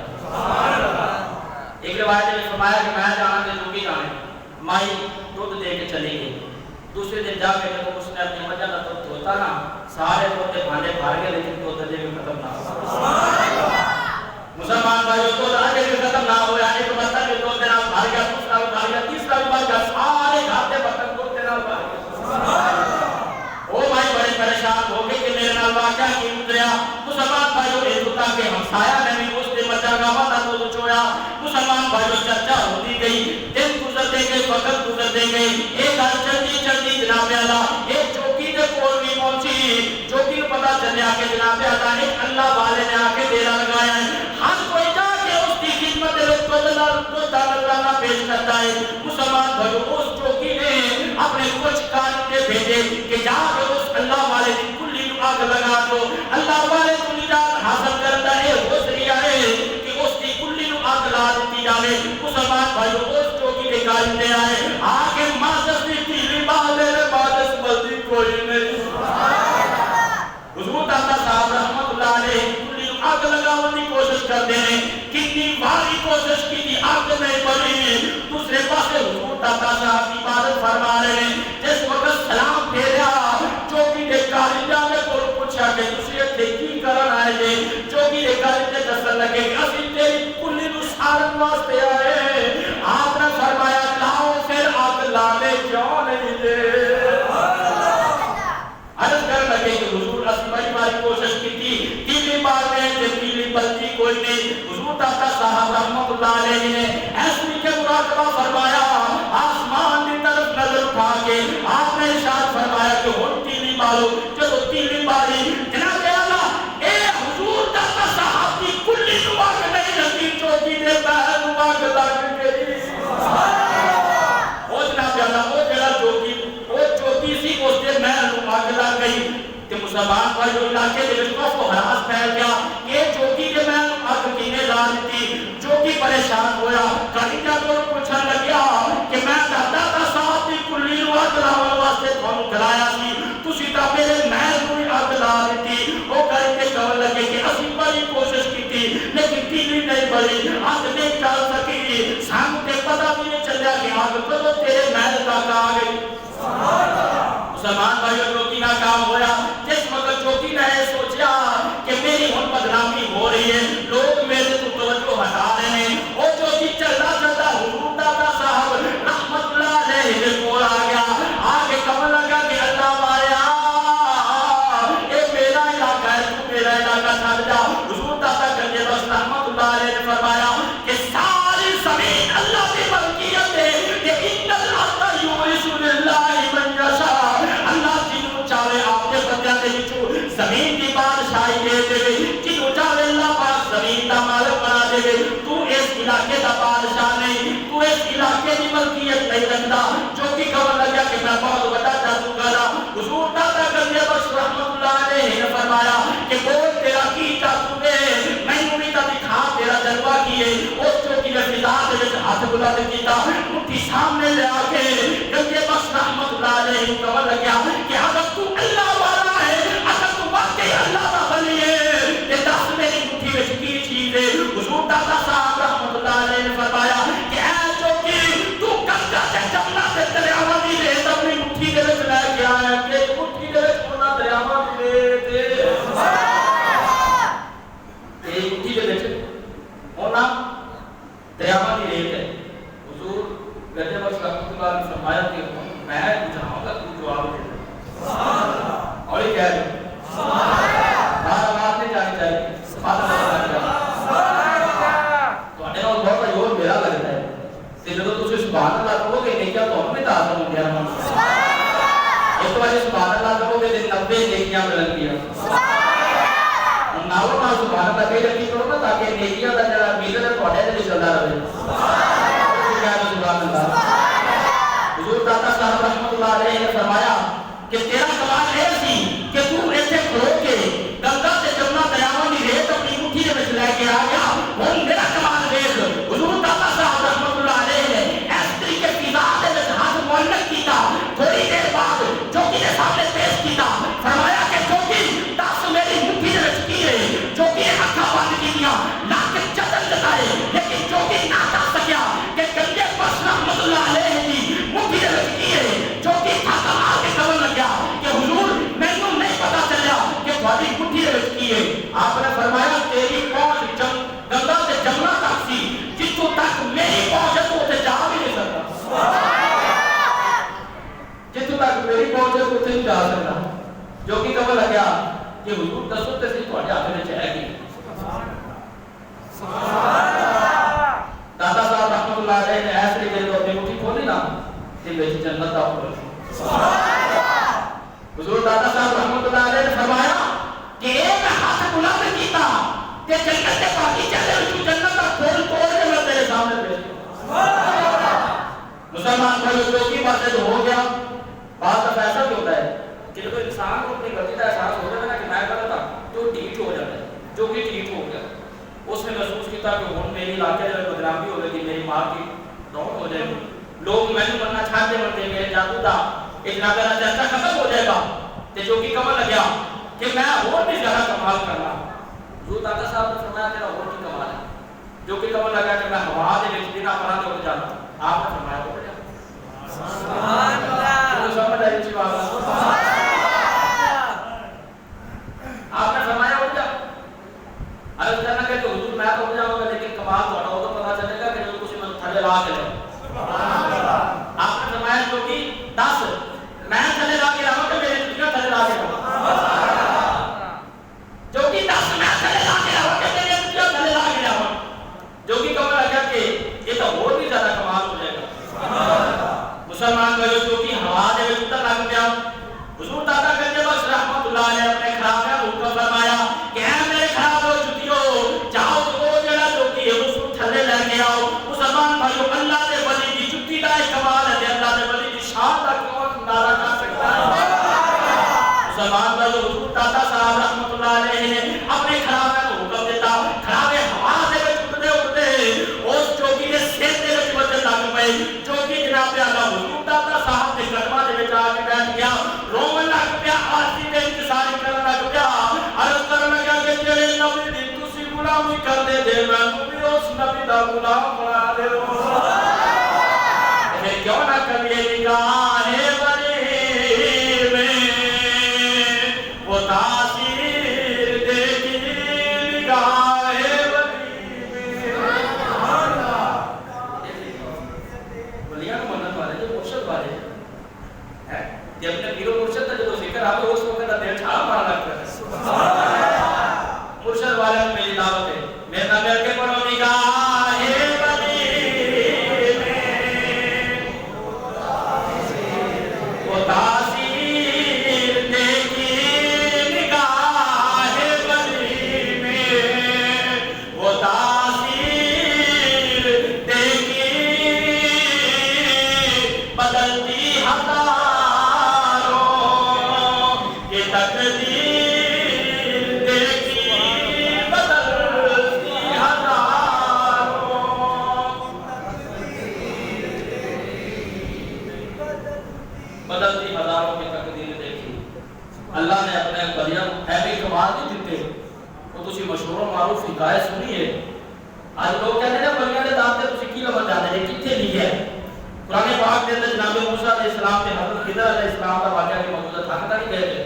ایک روایت میں فرمایا کہ میں جانا تے چوکی جانے۔ مائی دودھ دے کے چلی گئی، دوسرے دن جا کے جب اس نے اپنی وجہ کا دودھ دھوتا نا سارے دودھ بھانڈے بھر گئے لیکن دودھ دے بھی ختم نہ ہوا۔ مسلمان بھائیوں کو آگے بھی ختم نہ ہوا، ایک بستہ بھی دودھ دینا بھر گیا، دوسرا بھی بھر گیا، تیسرا بھی بھر گیا، چلے گئے. ایک گل چلدی چلدی جناب اعلیٰ ایک چوکی دے کول بھی پہنچی. چوکی کو پتا چلیا کہ جناب اعلیٰ ایک اللہ والے نے آ کے ڈیرا لگایا ہے. ہر کوئی جا کے اس کی خدمت میں نذرانہ پیش کرتا ہے. مسلمان بھائیو اس چوکی نے اپنے کچھ کانٹے بھیجے کہ جا کے اس اللہ والے کی کلی آگ لگا دو. اللہ والے کو نجات حاصل کرتا ہے وہ ذریعہ ہے کہ اس کی کلی آگ لا دیتی جائے. مسلمان بھائیو اس چوکی کے کانٹے آئے آگے مادس کی تیلی بالے مادس ملتی کوئی نہیں. حضور داتا صاحب رحمت اللہ علیہ کلی آگ لگانے کی کوشش کرتے ہیں. کتنی باری کوشش کی تھی آگ نہیں بڑی. دوسرے پاسے حضور داتا صاحب کی عبادت فرما رہے ہیں. جس وقت سلام پھیرا چوکی دے کارنجا میں کو پوچھا کہ تسی اتھے کی کرن آئے جے. چوکی دے کارنجے دسن لگے کہ اسی تیری کلی نو سارن واسطے آئے. آپ نے فرمایا لاؤ پھر آگ لانے کیوں نہیں دے. عرض کر لگے کہ حضور اسی بڑی باری کوشش کی تھی تیلی بار میں تیلی بلتی کوئی نہیں. حضور داتا صاحب رحمت اللہ علیہ نے ایسی کے مراقبہ فرمایا. آسمان کی طرف نظر اٹھا کے آپ نے ارشاد فرمایا کہ ہن تیلی بالو. جب تیلی باری جناب اعلیٰ اے حضور داتا صاحب کی کلی نواق نہیں لگی چوکی دے پہر نواق لگ گئی. وہ جناب اعلیٰ وہ جڑا چوکی سی اس دے محل نواق لگ گئی. کہ مسلمان بھائی جو علاقے دے خوف و ہراس پھیل گیا کہ چوکی کے محل آگ کینے لا دیتی. چوکی پریشان ہویا کلیجہ کو پوچھا لگیا کہ میں داتا صاحب کی کلی آگ لاؤں واسطے تھانوں کرایا سی تسی تا میرے محل کو آگ لا دیتی. وہ کلیجے کہنے لگے کہ اسی بڑی کوشش کی تھی لیکن تیلی نہیں بڑی آگ نہیں چل سکی. سانو تے پتہ بھی نہیں چلیا کہ آگ کدو تیرے محل تک آ گئی. مسلمان بھائیو چوکی ناکام ہویا. جس وقت چوکی نے سوچا کہ میری ہن بدنامی ہو رہی ہے لوگ میرے تو توجہ ہٹا رہے ہیں. وہ چوکی چلتا چلتا حضور داتا صاحب رحمت اللہ علیہ کے کول آ گیا. آگے کہنے لگا کہ اللہ والا اے میرا علاقہ ہے تو میرا علاقہ چھوڑ جا. حضور داتا گنجے بس رحمت اللہ علیہ نے فرمایا کہ ساری زمین اللہ کی ملکیت ہے کہ ان الارض یورث للہ من یشاء. اللہ جنہوں چاہے آپ کے بندیاں دے وچوں زمین کی بادشاہی دے دے. جنہوں چاہے اللہ پاک زمین دا مالک بنا دے. تو اس علاقے دا بادشاہ نہیں. تو اس علاقے دی ملکیت نہیں رکھتا. جو کہ کہنے لگا کہ میں بہت بڑا جادوگر ہوں. حضور داتا گنجے بخش رحمت اللہ علیہ نے فرمایا کہ بول تیرا کی جادو ہے میں بھی تا دکھا تیرا جلوہ کیے. اس چوکی نے فضا دے وچ ہاتھ بلند کیتا مٹھی سامنے لے آ کے گنجے بخش رحمت اللہ علیہ کہنے لگا کہ اگر تو اللہ والا ہے اگر تو واقعی اللہ دا ولی ہے تے دس میری مٹھی وچ کی چیز ہے. حضور داتا صاحب رحمت اللہ علیہ نے فرمایا کہ اے چوکی تو گنگا تے جمنا تے دریاواں دی ریت اپنی مٹھی دے وچ لے کے آیا کہ مٹھی دے وچ انہاں دریاواں دی ریت اے مٹھی دے وچ انہاں دریاواں دی ریت ہے. حضور گنجے بخش رحمت اللہ نے فرمایا کہ میں جہاں تک تو جواب دے اور یہ کہہ رہے بار آواز نہیں جانی چاہیے. سبحان اللہ. تو انہیں اور بہت یور میرا لگتا ہے کہ جب تو اسے سبحان اللہ کہو گے نیکیاں تو ہم میں تازہ ہوں گے. ایک تو وجہ سبحان اللہ کہو گے 90 نیکیاں ملن گیا. ناؤ نہ سبحان اللہ کہے رکھی کرو نا تاکہ نیکیاں کا جڑا میزر ہے تھوڑے دے چلتا رہے. سبحان اللہ. حضور داتا صاحب رحمت اللہ علیہ نے فرمایا کہ تیرا کمال یہ سی کہ تو ایسے کھلو کے گنگا سے جمنا دریاواں دی ریت اپنی مٹھی دے وچ لے کے آ گیا. ہن میرا کمال دیکھ. حضور داتا صاحب رحمت اللہ علیہ نے اس طریقے فضا دے وچ ہاتھ معلق کیتا. تھوڑی دیر بعد چوکی کے سامنے پیش کیتا. فرمایا کہ چوکی دس میری مٹھی دے وچ کی ہے. چوکی نے اکھاں بند کیتیاں لا کے چتن جتائے لیکن چوکی نہ دس سکیا کہ گنجے بخش رحمت اللہ علیہ دی مٹھی دے وچ کی ہے. چوکی تھکا مار کے کہنے لگا کہ حضور مینوں نہیں پتا چلیا کہ تھوڑی مٹھی دے وچ کی ہے. آپ نے فرمایا تیری پہنچ گنگا سے جمنا تک سی جتوں تک میری پہنچ ہے تو تے جا بھی نہیں سکتا. جتوں تک میری پہنچ ہے تو تے نہیں جا سکتا. جو کہ کہنے لگا کہ حضور دسو تے سی تھوڑے ہاتھ وچ ہے کی. داتا صاحب رحمت اللہ علیہ نے ایسے طریقے سے اپنی مٹھی کھولی نا تے وچ جنت دا پھول حضور داتا صاحب رحمۃ اللہ علیہ نے فرمایا کہ ایک ہاتھ بلند کیتا تے جنت دے باغیچے دے وچ جنت دا پھول توڑ کے میں تیرے سامنے پیش کیا مسلمان بھائی جو کی بات ہے جو ہو گیا بات کا ایسا بھی ہوتا ہے کہ جب انسان کو اپنی غلطی کا احساس ہو جاتا ہے نا کہ میں غلط تھا تو ٹھیک ہو جاتا ہے جو کہ ٹھیک ہو گیا اس نے محسوس کیا کہ ہوں میری علاقے میں بدنامی ہو گئی میری ماں کی ڈاؤن ہو جائے گی لوگ میں بننا چھاڑتے بنتے میرے جادو تھا ایک ناگا چرچا ختم ہو جائے گا تے جو کہ کمل لگیا کہ میں اور بھی زیادہ کمال کرنا حضور داتا صاحب نے فرمایا تیرا اور کی کمال ہے جو کہ کمل لگا کہ میں ہوا دے وچ بنا پرا تے اٹھ جاتا آپ نے فرمایا اٹھ جا سبحان اللہ تو سمجھ آئی جی بات سبحان آپ نے فرمایا اٹھ جا عرض کرنا کہ حضور میں تو اٹھ جاؤں گا لیکن کمال تھوڑا ہو تو پتہ چلے گا کہ جو کچھ میں تھلے لا کے جاؤں سبحان اللہ آپ نے فرمایا جو کہ 10 میں تھلے لا کے آؤں کہ میری دنیا تھلے لا کے آؤں جو کہ 10 میں تھلے لا کے آؤں کہ میری دنیا تھلے لا کے آؤں جو کہ کمال لگا کہ یہ تو اور بھی زیادہ کمال ہو جائے گا مسلمان بھائیو جو کہ ہوا دے وچ اتر لگ پیا حضور دادا کہتے بس رحمت اللہ علیہ اپنے خراب کا حکم فرمایا کہ اے میرے خراب ہو جتیو جاؤ تو وہ جڑا جو کہ اس کو تھلے لے کے آؤ مسلمان بھائیو اللہ دے ولی دی جتی دا کمال ہے اللہ دے ولی دی شان دا کون نعرہ کر سکتا ہے مسلمان بھائیو حضور دادا صاحب رحمت اللہ علیہ نے اپنے خراب کا حکم دیتا خراب ہوا دے وچ اٹھدے اٹھدے اس چوکی دے سر دے وچ وجن لگ پئی چوکی جناب اعلی حضور دادا صاحب دے قدماں دے وچ آ کے بیٹھ گیا رومن لگ پیا آرتی دے انتظار کرن لگ پیا عرض کرن لگا کہ تیرے نبی دی تسی غلامی کر دے دے میں بھی اس نبی دا غلام بنا دے اے کیوں نہ کبھی نگاہ بری میں وہ تاثیر دیکھی نگاہ بری میں سبحان اللہ ولیاں منن والے جو مرشد والے ہیں کہ اپنے پیرو مرشد کا جو ذکر آپ اس وقت کا دل چھاپ مارا لگتا ہے مرشد والے میں میری دعوت ہے میں نہ کر کے پڑھو نگاہ بری میں وہ تاثیر دیکھی نگاہ بری میں وہ تاثیر دیکھی بدلتی بدلتی ہزاروں کی تقدیر دیکھی اللہ نے اپنے بلیاں ایویں کمال نہیں دیتے وہ تسی مشہور و معروف حکایت سنی ہے آج لوگ کہتے ہیں بلیاں دے دانتے تسی کی لمن جاتے ہیں کتنے لی ہے قرآن پاک کے اندر جناب موسیٰ علیہ السلام کے حضرت خضر علیہ السلام کا واقعہ کی موجودہ تھا کتا نہیں کہتے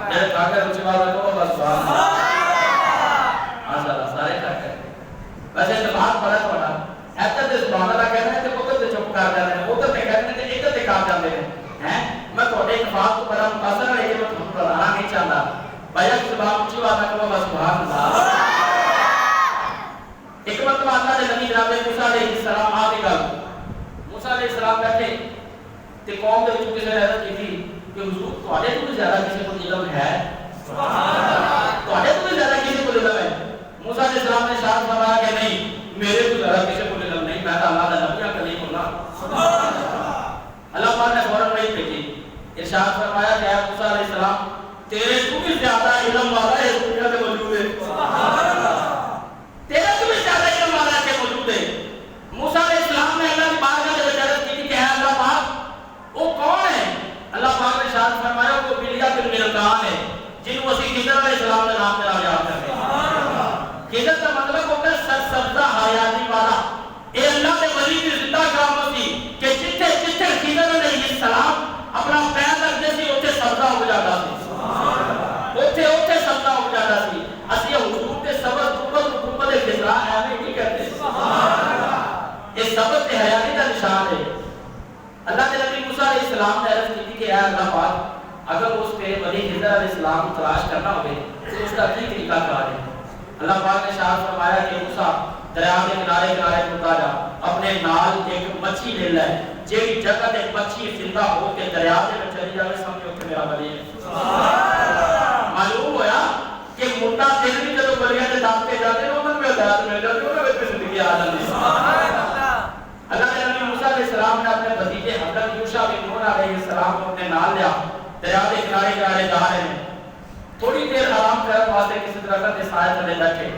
میرے کھاکر اچھی بات رکھو بس سبحان اللہ سارے کھاکر ویسے اتفاق پڑا تھوڑا ایتر دے سبحان اللہ کہتے ہیں کہ ادھر تے چپ کر جاتے ہیں ادھر تے کہتے ہیں کہ ادھر تے کام جاتے ہیں میں تھوڑے اتفاق کو بڑا متاثر ہے لیکن میں تھوڑا بڑھانا نہیں چاہتا بھائی سبحان اچھی بات رکھو بس سبحان اللہ ایک مرتبہ اللہ نے نبی جناب موسیٰ علیہ السلام آتے گا موسیٰ علیہ السلام بیٹھے تے قوم دے وچ کسے نے عرض کی تھی کہ حضور تواڈے تو زیادہ کسی کو علم ہے سبحان اللہ تواڈے تو زیادہ کسی کو علم ہے موسیٰ علیہ السلام نے ارشاد فرمایا کہ نہیں میرے تو زیادہ کسی کو علم نہیں میں تو اللہ کا نبی کلیم اللہ سبحان اللہ اللہ پاک نے فوراً وحی بھیجی ارشاد فرمایا کہ اے موسیٰ علیہ السلام تیرے تو بھی زیادہ علم والا اس دنیا میں موجود ہے سبحان اللہ تیرے تو بھی زیادہ علم والا ہے موجود ہے موسیٰ علیہ السلام نے اللہ کی بارگاہ میں عرض کی کہ اے اللہ پاک وہ کون ہے اللہ پاک نے ارشاد فرمایا وہ بلیات الملکان ہے جنہوں اسی خضر علیہ السلام کے نام سے یاد کرتے ہیں خضر کا مطلب ہوتا ہے سرسبزہ حیاتی والا اے اللہ کے ولی کی زندہ کرامت تھی کہ جتھے جتھے خضر علیہ السلام اپنا پیر رکھتے سی اوتھے سبزہ ہو جاتا سی اوتھے اوتھے سبزہ ہو جاتا سی اسی حضور کے سبز قوت حکومت خضرا ایویں نہیں کرتے یہ سبز تے حیاتی کا نشان ہے اللہ کے نبی موسیٰ علیہ السلام نے عرض کی کہ اے اللہ پاک اگر اس پہ ولی خضر علیہ السلام تلاش کرنا ہوگے تو اس کا کی طریقہ کار ہے اللہ پاک نے ارشاد فرمایا کہ موسیٰ دریا کے کنارے کنارے ٹرتا جا اپنے نال ایک مچھی لے لے جیڑی جگہ تے مچھی زندہ ہو کے دریا میں چلی جائے سمجھو کہ میرا ولی ہے معلوم ہوا کہ موٹا دل بھی جب ولیاں دے دانتے جاتے ہیں انہوں نے ہدایت مل جاتی ہے انہوں نے زندگی آ جاتی ہے اللہ کے نبی موسیٰ علیہ السلام نے اپنے بھتیجے حضرت یوشع بن نون علیہ السلام کو اپنے نال لیا دریا کے کنارے کنارے جا رہے ہیں تھوڑی دیر آرام کرنے واسطے کسی درخت کے سائے تلے بیٹھے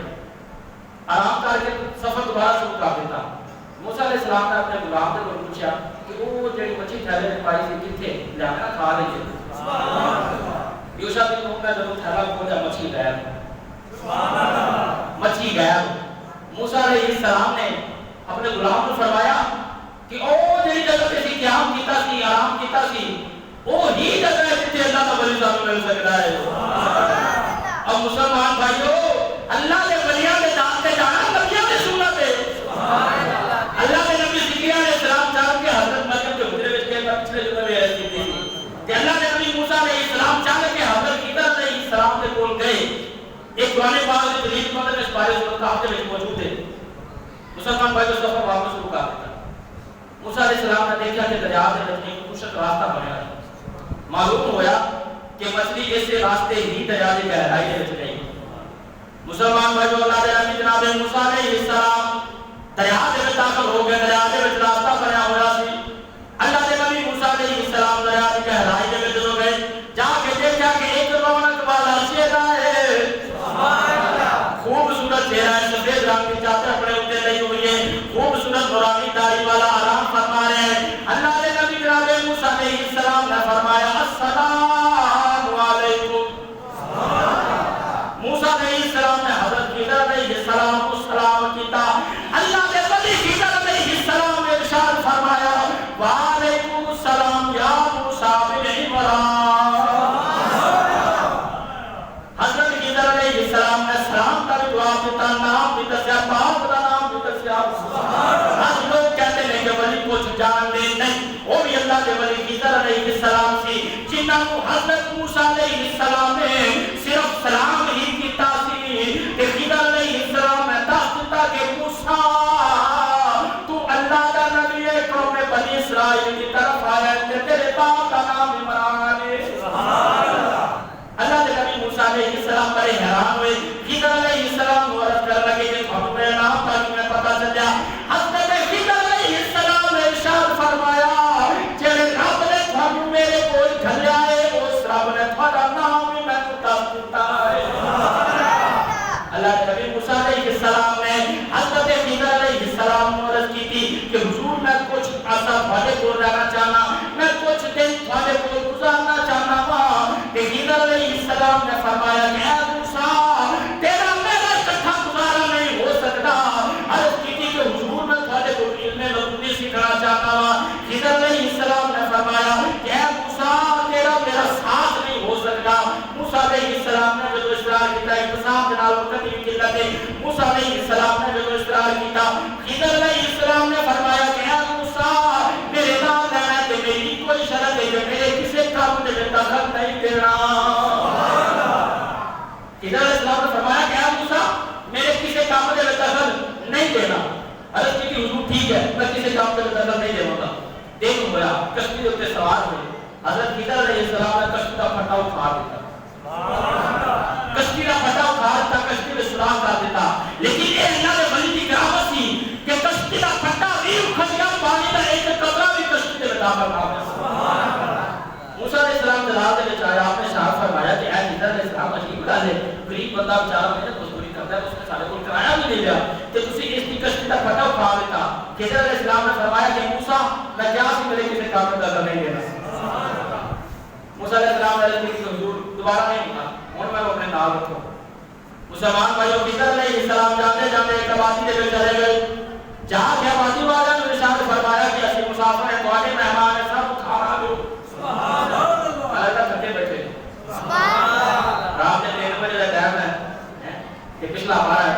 آرام کر کے سفر دوبارہ شروع کر دیتا موسیٰ علیہ السلام نے اپنے غلام سے پوچھا کہ وہ جڑی مچھی تھیلے میں پائی سی کتھے لانا کھا لیجیے یوشع بن نون نے جب تھیلا کھولا مچھی غائب مچھی غائب موسیٰ علیہ السلام نے اپنے غلام کو فرمایا کہ او جڑی جگہ تے سی قیام کیتا سی آرام کیتا سی وہ ہی جگہ ہے جتنے اللہ کا ولی صاحب مل سکتا ہے اب مسلمان بھائیو اللہ کے ولیاں کے دانتے جانا ولیاں کے سنت ہے اللہ کے نبی ذکریہ علیہ السلام چاہ کے حضرت مریم کے حجرے وچ کے پچھلے جنوں میں ایسی تھی کہ اللہ کے نبی موسیٰ علیہ السلام چاہ کے حضرت خضر علیہ السلام کے کول گئے ایک قرآن پاک میں دلیل مدد میں سپارے سورۃ کہف کے وچ موجود ہے مسلمان بھائیو سفر واپس شروع کر دیتا موسیٰ علیہ السلام نے دیکھا کہ دریا کے نزدیک خشک راستہ بنیا ہے معلوم ہوا کہ مچھلی اس راستے ہی دریا کی گہرائی میں چلی گئی مسلمان بھائیو اللہ کے نبی جناب موسیٰ علیہ السلام دریا میں داخل ہو گئے دریا میں راستہ بنیا ہوا سی اللہ کے نبی موسیٰ علیہ السلام دریا کی گہرائی میں چلے گئے جا کے دیکھا کہ ایک رونق والا چہرہ ہے خوبصورت چہرہ ہے سفید رنگ کی چادر اپنے اوپر لئی ہوئی ہے خوبصورت نورانی داڑھی والا آرام فرما رہے ہیں اللہ کے نبی جناب موسیٰ علیہ السلام نے فرمایا السلام علیکم موسیٰ علیہ السلام نے حضرت خضر علیہ السلام کو سلام کیتا اللہ کے ولی خضر علیہ السلام نے ارشاد فرمایا وعلیکم السلام یا موسیٰ بن عمران حضرت خضر علیہ السلام نے سلام کا جواب دیتا نام بھی دسیا باپ کا نام بھی دسیا ہم لوگ کہتے ہیں کہ ولی کچھ جان دے نہیں وہ بھی اللہ کے ولی خضر علیہ السلام سی جنہاں کو حضرت موسیٰ علیہ السلام نے صرف سلام ہی کیتا سی کہ خضر علیہ السلام نے دست دیتا کہ موسیٰ تو اللہ کا نبی ہے قوم بنی اسرائیل کی طرف آیا کہ تیرے باپ کا نام عمران ہے اللہ کے نبی موسیٰ علیہ السلام بڑے حیران ہوئے خضر علیہ السلام کو عرض کر لگے کہ بھائی میرا نام تاکہ میں پتہ چل جائے حضرت خضر علیہ السلام نے ارشاد فرمایا جڑے رب نے تھانوں میرے کول گھلیا ہے اس رب نے تھوڑا نام بھی میں کو دس دیتا ہے اللہ کے نبی موسیٰ علیہ السلام نے حضرت خضر علیہ السلام کو عرض کی تھی کہ حضور میں کچھ عرصہ تھوڑے کول رہنا چاہنا میں کچھ دن تھوڑے کول گزارنا چاہنا کہ خضر علیہ السلام نے فرمایا کہ اے موسیٰ تیرا میرا کٹھا گزارا نہیں ہو سکتا عرض کی تھی کہ حضور میں تھوڑے کو علم لدنی سکھنا چاہتا ہوں خضر علیہ السلام نے فرمایا کہ اے موسیٰ تیرا میرا ساتھ نہیں ہو سکتا موسیٰ علیہ السلام نے جو اصرار کیتا اقتصاد جنال وقت کی قلت ہے موسیٰ علیہ السلام نے جو اصرار کیتا خضر علیہ السلام نے فرمایا کہ اے موسیٰ میرے نام لینا ہے کہ میری کوئی شرط ہے کہ میرے کسی کام میں دخل نہیں دینا خضر علیہ السلام نے فرمایا کہ اے موسیٰ میرے کسی کام میں دخل نہیں دینا عرض کی کہ حضور ٹھیک ہے میں کسی کام میں دخل نہیں دے گا دیکھ ہوا کشتی ہوتے سوار ہوئے حضرت خضر علیہ السلام نے کشتی کا پھٹا اٹھا دیتا کشتی کا پھٹا اٹھا دیتا کشتی میں سراغ کر دیتا لیکن یہ اللہ کے ولی کی کرامت سی کہ کشتی کا پھٹا بھی اٹھ گیا پانی کا ایک قطرہ بھی کشتی کے داخل نہ ہوا موسیٰ علیہ السلام جلال دے وچ آیا آپ نے شاہ فرمایا کہ اے خضر علیہ السلام عجیب گل ہے غریب بندہ بیچارہ محنت مزدوری کرتا ہے اس نے سارے کول کرایہ بھی نہیں لیا کہ تسی اس کی کشتی کا پھٹا اٹھا دیتا خضر علیہ السلام نے فرمایا کہ موسیٰ میں کیا سی میرے کسی کام میں دخل نہیں دینا موسیٰ علیہ السلام نے عرض کی کہ حضور دوبارہ نہیں ہوتا ہن میں اپنے نال رکھو مسلمان بھائیو خضر علیہ السلام جاتے جاتے ایک آبادی دے وچ چلے گئے جہاں کہ آبادی والوں نے ارشاد فرمایا کہ اسی مسافر ہیں تواڈے مہمان ہیں سب کھانا دو سبحان اللہ اللہ تھکے بیٹھے سبحان اللہ رات کے 3 بجے کا ٹائم ہے کہ پچھلا بار ہے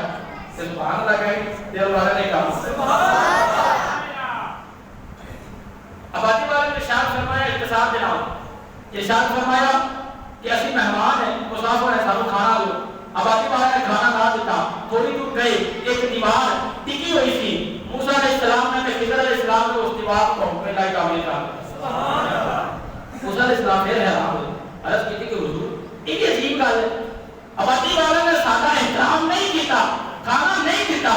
سبحان اللہ کہیں دیر والے نے کہا سبحان اللہ آبادی والوں نے ارشاد فرمایا اقتصاد جناب ارشاد فرمایا کہ اسی مہمان ہیں مسافر ہیں سب کھانا دو آبادی والوں نے کھانا نہ دیتا تھوڑی دور گئے ایک دیوار ٹکی ہوئی تھی موسیٰ علیہ السلام نے خضر علیہ السلام کو اس دیوار کو حکم اللہ تعمیر کر موسیٰ علیہ السلام پھر حیران ہوئے عرض کی تھی کہ حضور ایک عجیب گل ہے آبادی والے نے سادہ احترام نہیں کیتا کھانا نہیں دیتا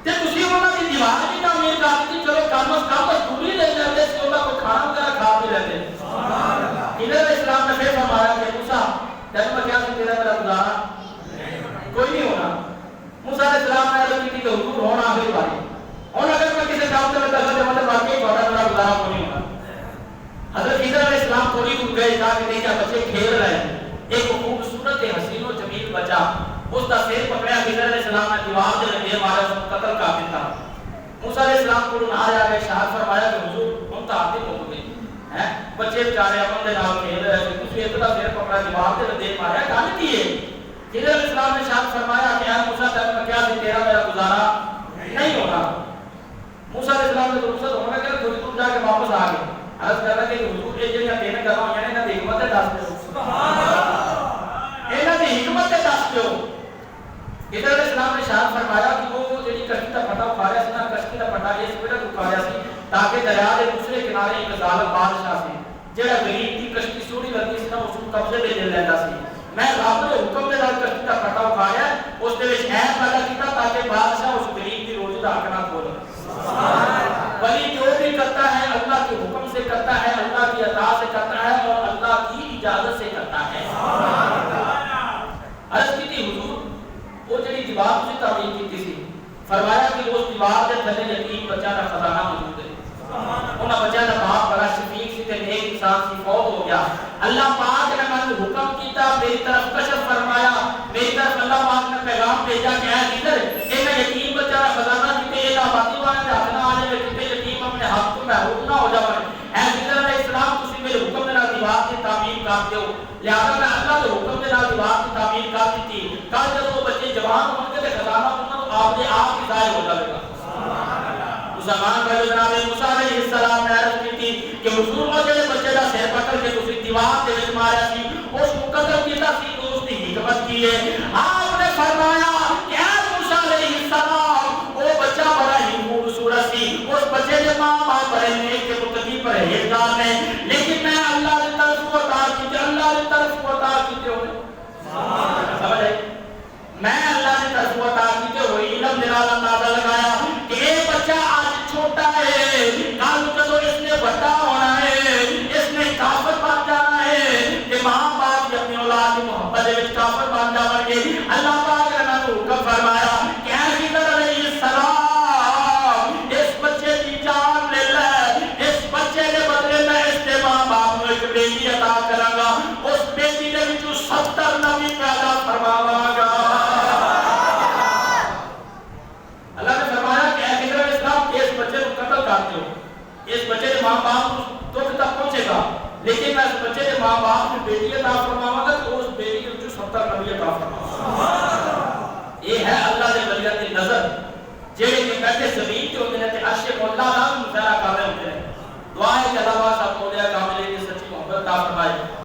تے تسی انہاں دی دیوار کی تعمیر کر دی چلو کم از کم دوری لے جاتے سی انہاں کو کھانا وغیرہ کھا بھی لیتے سبحان اللہ خضر علیہ السلام نے پھر فرمایا کہ موسیٰ تینوں میں کیا سے تیرا میرا گزارا کوئی نہیں ہونا موسیٰ علیہ السلام نے عرض کی کہ حضور ہونا آخری باری اور اگر میں کسی کام سے میں دخل دے مطلب واقعی بڑا میرا گزارا کوئی نہیں ہونا حضرت خضر علیہ السلام تھوڑی دور گئے جا کے دیکھا بچے کھیل رہے ہیں ایک خوبصورت حسین و جمیل بچہ اس کا سیر پکڑا خضر علیہ السلام نے دیوار سے لگے مارا اس کو قتل کر دیتا موسیٰ علیہ السلام کو نہ آیا کہ شاہد فرمایا کہ حضور ہم تعدیم ہو گئے ہیں بچے بیچارے اپن دے نال کھیل رہے تھے کچھ ایک کا سیر پکڑا دیوار سے لگے مارا گل کی ہے خضر علیہ السلام نے شاہد فرمایا کہ اے موسیٰ تیرا کیا سی تیرا میرا گزارا نہیں ہوگا موسیٰ علیہ السلام نے رخصت ہونا کہ تھوڑی دور جا کے واپس آ گئے عرض کر رہا کہ حضور یہ جڑیاں تیرے کرا ہوئی ہیں انہاں دی حکمت دس دیو سبحان اللہ انہاں دی حکمت دس دیو خضر علیہ السلام نے شاہد فرمایا کہ وہ جڑی کشتی دا پٹا اکھاڑیا سی نا کشتی دا پٹا اس وجہ تو اکھاڑیا سی تاکہ دریا دے دوسرے کنارے ایک ظالم بادشاہ سی جڑا غریب دی کشتی سوڑی لگی سی نا اس کو قبضے دے لے لیندا سی میں رب دے حکم دے نال کشتی دا پٹا اکھاڑیا اس دے وچ ایب پیدا کیتا تاکہ بادشاہ اس غریب دی روزی دا حق نہ کھولے سبحان اللہ ولی جو بھی کرتا ہے اللہ کے حکم سے کرتا ہے اللہ کی عطا سے کرتا ہے اور اللہ کی اجازت سے کرتا ہے سبحان اللہ عرض کی تھی حضور وہ جڑی دیوار سے تعمیر کی تھی فرمایا کہ اس دیوار کے تھلے یتیم بچہ کا خزانہ موجود ہے انہاں بچہ کا باپ بڑا شفیق سی تے نیک انسان سی فوت ہو گیا اللہ پاک نے مجھے حکم کیتا میری طرف کشف فرمایا میری طرف اللہ پاک نے پیغام بھیجا کہ اے خضر اے یتیم بچہ کا خزانہ کتے اے آبادی والے دے ہاتھ نہ آ جائے کتے یتیم اپنے ہاتھ تو محروم نہ ہو جائے اے خضر علیہ السلام تسی میرے حکم دے نال دیوار کی تعمیر کر دیو لہذا میں اللہ کے حکم دے نال دیوار کی تعمیر کر دیتی کل جب وہ بچے جوان ہون گے تے خزانہ انہاں نوں آپ دے آپ ہی ظاہر ہو جائے گا سبحان اللہ مسلمان بھائی جناب موسیٰ علیہ السلام نے عرض کی تھی کہ حضور وہ جڑے بچے دا سر پکڑ کے تسی دیوار دے وچ ماریا سی اس مقدر کیتا سی اس دی حکمت کی ہے آپ نے فرمایا کہ اے موسیٰ علیہ السلام وہ بچہ بڑا ہی خوبصورت سی اس بچے دے ماں باپ بڑے نیک تے متقی پرہیزگار نے لیکن میں اللہ دی طرف عطا کیتے اللہ دی طرف عطا کیتے ہوئے سبحان اللہ سمجھ آئی میں اللہ دی طرف عطا کیتے ہوئے علم دے نال اندازہ لگایا کہ اے بچہ آج چھوٹا ہے کل جدو اس نے بڑا ہونا ہے اس نے کافر بن جانا ہے کہ ماں باپ اپنی اولاد کی محبت دے وچ کافر بن جاون گے اللہ پاک نے مینوں حکم فرمایا کہ اے خضر علیہ السلام اس بچے کی جان لے لے اس بچے کے بدلے میں اس کے ماں باپ کو ایک بیٹی عطا کراں گا اس بیٹی دے وچوں 70 نبی پیدا فرماواں گا اس بچے کے ماں باپ دکھ تک پہنچے گا لیکن میں اس بچے کے ماں باپ کی بیٹی عطا فرماواں گا تو اس بیٹی کے جو 70 نبی عطا فرماواں گا یہ ہے اللہ دے ولیات کی نظر جڑے کہ بیٹھے زمین تے ہوندے نے تے عرش مولا دا ذرا